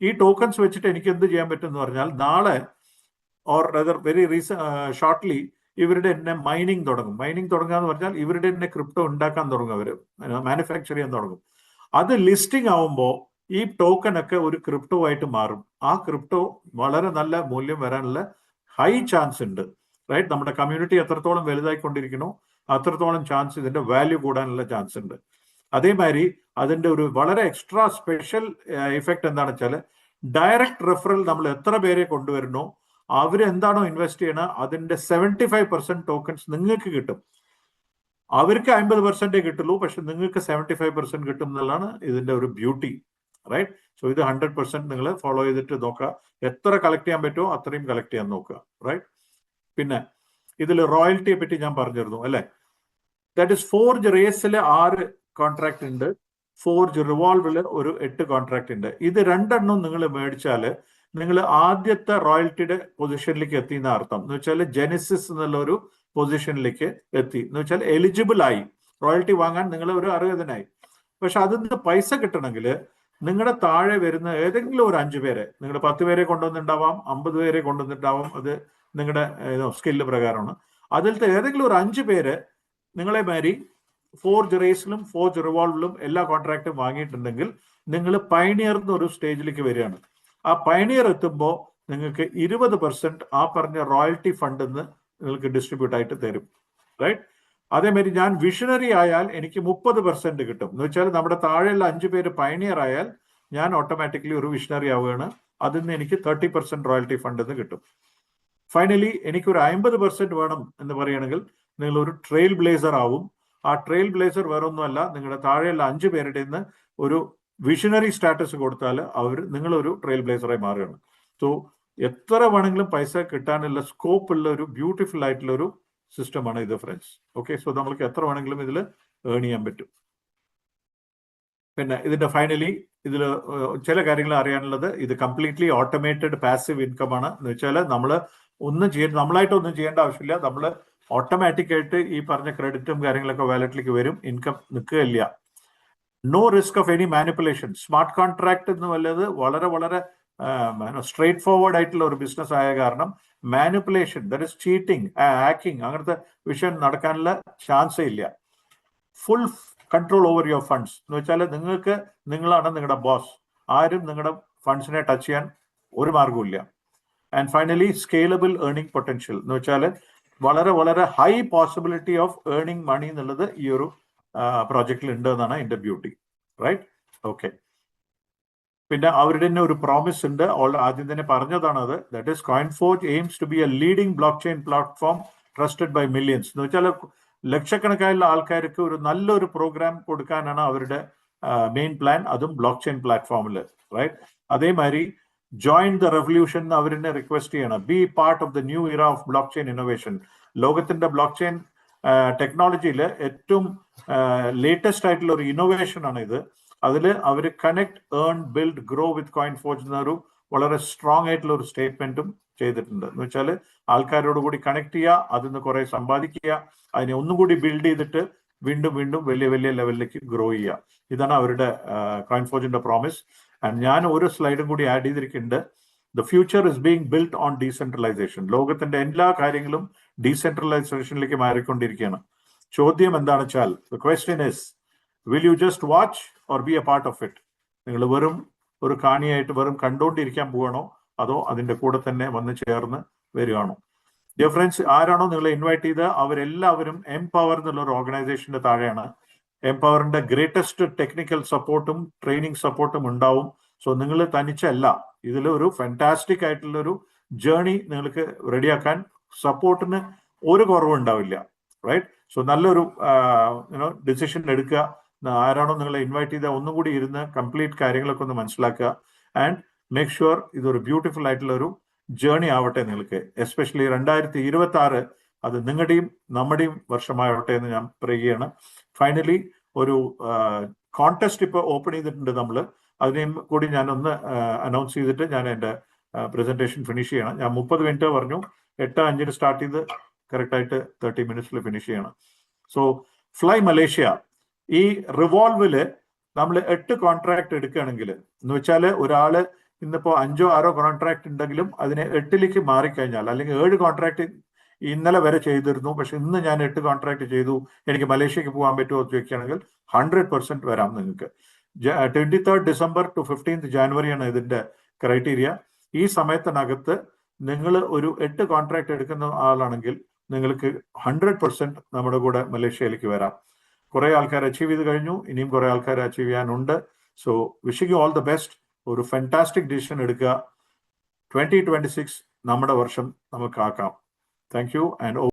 Speaker 1: ഈ ടോക്കൺസ് വെച്ചിട്ട് എനിക്ക് എന്ത് ചെയ്യാൻ പറ്റും എന്ന് പറഞ്ഞാൽ, നാളെ ഓർ വെരി ഷോർട്ട്ലി ഇവരുടെ തന്നെ മൈനിങ് തുടങ്ങും. മൈനിങ് തുടങ്ങുക എന്ന് പറഞ്ഞാൽ ഇവരുടെ തന്നെ ക്രിപ്റ്റോ ഉണ്ടാക്കാൻ തുടങ്ങും, അവർ മാനുഫാക്ചർ ചെയ്യാൻ തുടങ്ങും. അത് ലിസ്റ്റിംഗ് ആവുമ്പോൾ ഈ ടോക്കൺ ഒക്കെ ഒരു ക്രിപ്റ്റോ ആയിട്ട് മാറും. ആ ക്രിപ്റ്റോ വളരെ നല്ല മൂല്യം വരാനുള്ള ഹൈ ചാൻസ് ഉണ്ട്, റൈറ്റ്? നമ്മുടെ കമ്മ്യൂണിറ്റി എത്രത്തോളം വലുതായിക്കൊണ്ടിരിക്കണോ അത്രത്തോളം ചാൻസ് ഇതിന്റെ വാല്യൂ കൂടാനുള്ള ചാൻസ് ഉണ്ട്. അതേമാതിരി അതിന്റെ ഒരു വളരെ എക്സ്ട്രാ സ്പെഷ്യൽ ഇഫക്റ്റ് എന്താണെന്ന് വെച്ചാൽ, ഡയറക്റ്റ് റെഫറൽ നമ്മൾ എത്ര പേരെ കൊണ്ടുവരണോ അവരെന്താണോ ഇൻവെസ്റ്റ് ചെയ്യണത് അതിന്റെ 75% ടോക്കൺസ് നിങ്ങൾക്ക് കിട്ടും. അവർക്ക് 50% കിട്ടുള്ളൂ, പക്ഷെ നിങ്ങൾക്ക് 75% കിട്ടും എന്നുള്ളതാണ് ഇതിന്റെ ഒരു ബ്യൂട്ടി, റൈറ്റ്? സോ ഇത് 100% നിങ്ങൾ ഫോളോ ചെയ്തിട്ട് നോക്കുക. എത്ര കളക്ട് ചെയ്യാൻ പറ്റുമോ അത്രയും കളക്ട് ചെയ്യാൻ നോക്കുക, റൈറ്റ്? പിന്നെ ഇതിൽ റോയൽറ്റിയെ പറ്റി ഞാൻ പറഞ്ഞിരുന്നു അല്ലെ. ദാറ്റ് ഇസ് ഫോർജ് റേസിൽ 6 കോൺട്രാക്ട് ഉണ്ട്, ഫോർജ് റിവോൾവിൽ ഒരു 8 കോൺട്രാക്ട് ഉണ്ട്. ഇത് രണ്ടെണ്ണം നിങ്ങൾ മേടിച്ചാൽ നിങ്ങൾ ആദ്യത്തെ റോയൽറ്റിയുടെ പൊസിഷനിലേക്ക് എത്തി എന്ന അർത്ഥം. എന്ന് വെച്ചാൽ ജെനിസിസ് എന്നുള്ള ഒരു പൊസിഷനിലേക്ക് എത്തി എന്ന് വെച്ചാൽ എലിജിബിൾ ആയി, റോയൽറ്റി വാങ്ങാൻ നിങ്ങൾ ഒരു അർഹതനായി. പക്ഷെ അതിൽ നിന്ന് പൈസ കിട്ടണമെങ്കിൽ നിങ്ങളുടെ താഴെ വരുന്ന ഏതെങ്കിലും ഒരു 5 പേരെ, നിങ്ങളുടെ 10 പേരെ കൊണ്ടുവന്നിട്ടുണ്ടാവാം, 50 പേരെ കൊണ്ടുവന്നിട്ടുണ്ടാവാം, അത് നിങ്ങളുടെ സ്കില്ല് പ്രകാരമാണ്. അതിലത്തെ ഏതെങ്കിലും ഒരു 5 പേര് നിങ്ങളെ മാതിരി ഫോർജ് റേസിലും ഫോർജ് റിവോൾവിലും എല്ലാ കോൺട്രാക്റ്റും വാങ്ങിയിട്ടുണ്ടെങ്കിൽ നിങ്ങൾ പയനിയർ എന്നൊരു സ്റ്റേജിലേക്ക് വരികയാണ്. ആ പയനിയർ എത്തുമ്പോൾ നിങ്ങൾക്ക് 20% ആ പറഞ്ഞ റോയൽറ്റി ഫണ്ടിൽ നിന്ന് നിങ്ങൾക്ക് ഡിസ്ട്രിബ്യൂട്ട് ആയിട്ട് തരും, റൈറ്റ്? അതേമാതിരി ഞാൻ വിഷണറി ആയാൽ എനിക്ക് 30% കിട്ടും. എന്ന് വെച്ചാൽ നമ്മുടെ താഴെയുള്ള 5 പേര് പയനിയർ ആയാൽ ഞാൻ ഓട്ടോമാറ്റിക്കലി ഒരു വിഷണറി ആവുകയാണ്. അതിൽ നിന്ന് എനിക്ക് 30% റോയൽറ്റി ഫണ്ടിൽ നിന്ന് കിട്ടും. ഫൈനലി എനിക്കൊരു 50% വേണം എന്ന് പറയുകയാണെങ്കിൽ നിങ്ങൾ ഒരു ട്രെയിൽ ബ്ലേസർ ആവും. ആ ട്രെയിൽ ബ്ലേസർ വേറെ ഒന്നുമല്ല, നിങ്ങളുടെ താഴെയുള്ള 5 പേരുടെ നിന്ന് ഒരു വിഷണറി സ്റ്റാറ്റസ് കൊടുത്താൽ നിങ്ങളൊരു ട്രെയിൽ ബ്ലേസറായി മാറുകയാണ്. സോ എത്ര വേണമെങ്കിലും പൈസ കിട്ടാനുള്ള സ്കോപ്പ് ഉള്ള ഒരു ബ്യൂട്ടിഫുൾ ആയിട്ടുള്ള ഒരു സിസ്റ്റമാണ് ഇത് ഫ്രണ്ട്സ്. ഓക്കെ, സോ നമ്മൾക്ക് എത്ര വേണമെങ്കിലും ഇതിൽ ഏൺ ചെയ്യാൻ പറ്റും. പിന്നെ ഇതിന്റെ ഫൈനലി ഇതിൽ ചില കാര്യങ്ങൾ അറിയാനുള്ളത്, ഇത് കംപ്ലീറ്റ്ലി ഓട്ടോമേറ്റഡ് പാസീവ് ഇൻകം ആണ്. എന്ന് വെച്ചാൽ നമ്മളായിട്ട് ഒന്നും ചെയ്യേണ്ട ആവശ്യമില്ല. നമ്മൾ ഓട്ടോമാറ്റിക് ആയിട്ട് ഈ പറഞ്ഞ ക്രെഡിറ്റും കാര്യങ്ങളൊക്കെ വാലറ്റിലേക്ക് വരും, ഇൻകം നിൽക്കുകയില്ല. No risk of any manipulation. Smart contract എന്ന് വല്ലത് വളരെ വളരെ സ്ട്രേറ്റ് ഫോർവേഡ് ആയിട്ടുള്ള ഒരു ബിസിനസ് ആയ കാരണം manipulation, that is cheating, hacking, അങ്ങനത്തെ വിഷയം നടക്കാനുള്ള ചാൻസേ ഇല്ല. Full control over your funds എന്ന് വെച്ചാൽ നിങ്ങളാണ് നിങ്ങളുടെ ബോസ്. ആരും നിങ്ങളുടെ ഫണ്ട്സിനെ ടച്ച് ചെയ്യാൻ ഒരു മാർഗവുമില്ല. And finally scalable earning potential എന്ന് വെച്ചാൽ വളരെ വളരെ ഹൈ പോസിബിലിറ്റി ഓഫ് ഏർണിംഗ് മണി എന്നുള്ളത് ഈ ഒരു പ്രോജക്റ്റിൽ ഉണ്ട് എന്നാണ് എൻ്റെ ബ്യൂട്ടി, റൈറ്റ്? ഓക്കെ, പിന്നെ അവരുടെ തന്നെ ഒരു പ്രോമിസ് ഉണ്ട്, ആദ്യം തന്നെ പറഞ്ഞതാണ് അത്. That is CoinForge aims to be a leading blockchain platform trusted by millions. എന്ന് വെച്ചാൽ ലക്ഷക്കണക്കായുള്ള ആൾക്കാർക്ക് ഒരു നല്ലൊരു പ്രോഗ്രാം കൊടുക്കാനാണ് അവരുടെ മെയിൻ പ്ലാൻ, അതും ബ്ലോക്ക് ചെയിൻ പ്ലാറ്റ്ഫോമിൽ, റൈറ്റ്? അതേമാതിരി ജോയിൻ ദ റെവല്യൂഷൻ അവരെന്നെ റിക്വസ്റ്റ് ചെയ്യണം. Be part of the new era of blockchain innovation. ലോകത്തിന്റെ ബ്ലോക്ക് ചെയിൻ ടെക്നോളജിയിൽ ഏറ്റവും ലേറ്റസ്റ്റ് ആയിട്ടുള്ള ഒരു ഇന്നോവേഷൻ ആണ് ഇത്. അതിൽ അവർ connect, earn, build, grow with കോയിൻഫോർജ് എന്നൊരു വളരെ സ്ട്രോങ് ആയിട്ടുള്ള ഒരു സ്റ്റേറ്റ്മെന്റും ചെയ്തിട്ടുണ്ട്. എന്ന് വെച്ചാൽ ആൾക്കാരോട് കൂടി കണക്ട് ചെയ്യുക, അതിൽ നിന്ന് കുറെ സമ്പാദിക്കുക, അതിനെ ഒന്നും കൂടി ബിൽഡ് ചെയ്തിട്ട് വീണ്ടും വീണ്ടും വലിയ വലിയ ലെവലിലേക്ക് ഗ്രോ ചെയ്യുക. ഇതാണ് അവരുടെ കോയിൻഫോർജിന്റെ പ്രോമിസ്. ആൻഡ് ഞാൻ ഒരു സ്ലൈഡും കൂടി ആഡ് ചെയ്തിരിക്കുന്നുണ്ട്. The future is being build on decentralisation. ലോകത്തിന്റെ എല്ലാ കാര്യങ്ങളും ഡീസെൻട്രലൈസേഷനിലേക്ക് മാറിക്കൊണ്ടിരിക്കുകയാണ്. ചോദ്യം എന്താണെന്ന് വെച്ചാൽ, the question is, will you just watch or be a part of it? നിങ്ങൾ വെറും ഒരു കാണിയായിട്ട് വെറും കണ്ടുകൊണ്ടിരിക്കാൻ പോവാണോ, അതോ അതിന്റെ കൂടെ തന്നെ വന്ന് ചേർന്ന് വരികയാണോ? ഡിയർ ഫ്രണ്ട്സ്, ആരാണോ നിങ്ങളെ ഇൻവൈറ്റ് ചെയ്ത് അവരെല്ലാവരും എംപവർ എന്നുള്ള ഒരു ഓർഗനൈസേഷന്റെ താഴെയാണ്. എംപവറിന്റെ ഗ്രേറ്റസ്റ്റ് ടെക്നിക്കൽ സപ്പോർട്ടും ട്രെയിനിങ് സപ്പോർട്ടും ഉണ്ടാവും. സോ നിങ്ങൾ തനിച്ചല്ല, ഇതിൽ ഒരു ഫാന്റാസ്റ്റിക് ആയിട്ടുള്ള ഒരു ജേർണി നിങ്ങൾക്ക് റെഡിയാക്കാൻ സപ്പോർട്ടിന് ഒരു കുറവും ഉണ്ടാവില്ല, റൈറ്റ്? സോ നല്ലൊരു ഡിസിഷൻ എടുക്കുക. ആരാണോ നിങ്ങളെ ഇൻവൈറ്റ് ചെയ്താൽ ഒന്നും കൂടി ഇരുന്ന് കംപ്ലീറ്റ് കാര്യങ്ങളൊക്കെ ഒന്ന് മനസ്സിലാക്കുക. ആൻഡ് മേക്ക് ഷുവർ ഇതൊരു ബ്യൂട്ടിഫുൾ ആയിട്ടുള്ള ഒരു ജേർണി ആവട്ടെ നിങ്ങൾക്ക്. എസ്പെഷ്യലി 2026 അത് നിങ്ങളുടെയും നമ്മുടെയും വർഷമാവട്ടെ എന്ന് ഞാൻ പറയുകയാണ്. ഫൈനലി ഒരു കോൺടെസ്റ്റ് ഇപ്പോൾ ഓപ്പൺ ചെയ്തിട്ടുണ്ട് നമ്മൾ. അതിനെയും കൂടി ഞാൻ ഒന്ന് അനൗൺസ് ചെയ്തിട്ട് ഞാൻ എൻ്റെ പ്രസന്റേഷൻ ഫിനിഷ് ചെയ്യണം. ഞാൻ 30 മിനിറ്റ് പറഞ്ഞു, 8:05 സ്റ്റാർട്ട് ചെയ്ത് കറക്റ്റായിട്ട് 30 മിനിറ്റ്സിൽ ഫിനിഷ് ചെയ്യണം. സോ ഫ്ലൈ മലേഷ്യ, ഈ റിവോൾവില് നമ്മൾ 8 കോൺട്രാക്ട് എടുക്കുകയാണെങ്കിൽ, എന്ന് വെച്ചാൽ ഒരാള് ഇന്നിപ്പോ 5 or 6 കോൺട്രാക്ട് ഉണ്ടെങ്കിലും അതിനെ 8ലേക്ക് മാറിക്കഴിഞ്ഞാൽ, അല്ലെങ്കിൽ 7 കോൺട്രാക്ട് ഇന്നലെ വരെ ചെയ്തിരുന്നു, പക്ഷെ ഇന്ന് ഞാൻ 8 കോൺട്രാക്ട് ചെയ്തു, എനിക്ക് മലേഷ്യക്ക് പോകാൻ പറ്റുമോ എന്ന് ചോദിക്കുകയാണെങ്കിൽ 100% വരാം നിങ്ങൾക്ക്. 23rd December to 15th January ആണ് ഇതിന്റെ ക്രൈറ്റീരിയ. ഈ സമയത്തിനകത്ത് നിങ്ങൾ ഒരു 8 കോൺട്രാക്ട് എടുക്കുന്ന ആളാണെങ്കിൽ നിങ്ങൾക്ക് 100% നമ്മുടെ കൂടെ മലേഷ്യയിലേക്ക് വരാം. കുറെ ആൾക്കാർ അച്ചീവ് ചെയ്ത് കഴിഞ്ഞു, ഇനിയും കുറെ ആൾക്കാർ അച്ചീവ് ചെയ്യാനുണ്ട്. So wishing you all the best. ഒരു ഫാന്റാസ്റ്റിക് ഡിസിഷൻ എടുക്കുക. 2026 നമ്മുടെ വർഷം നമുക്ക് ആക്കാം. Thank you and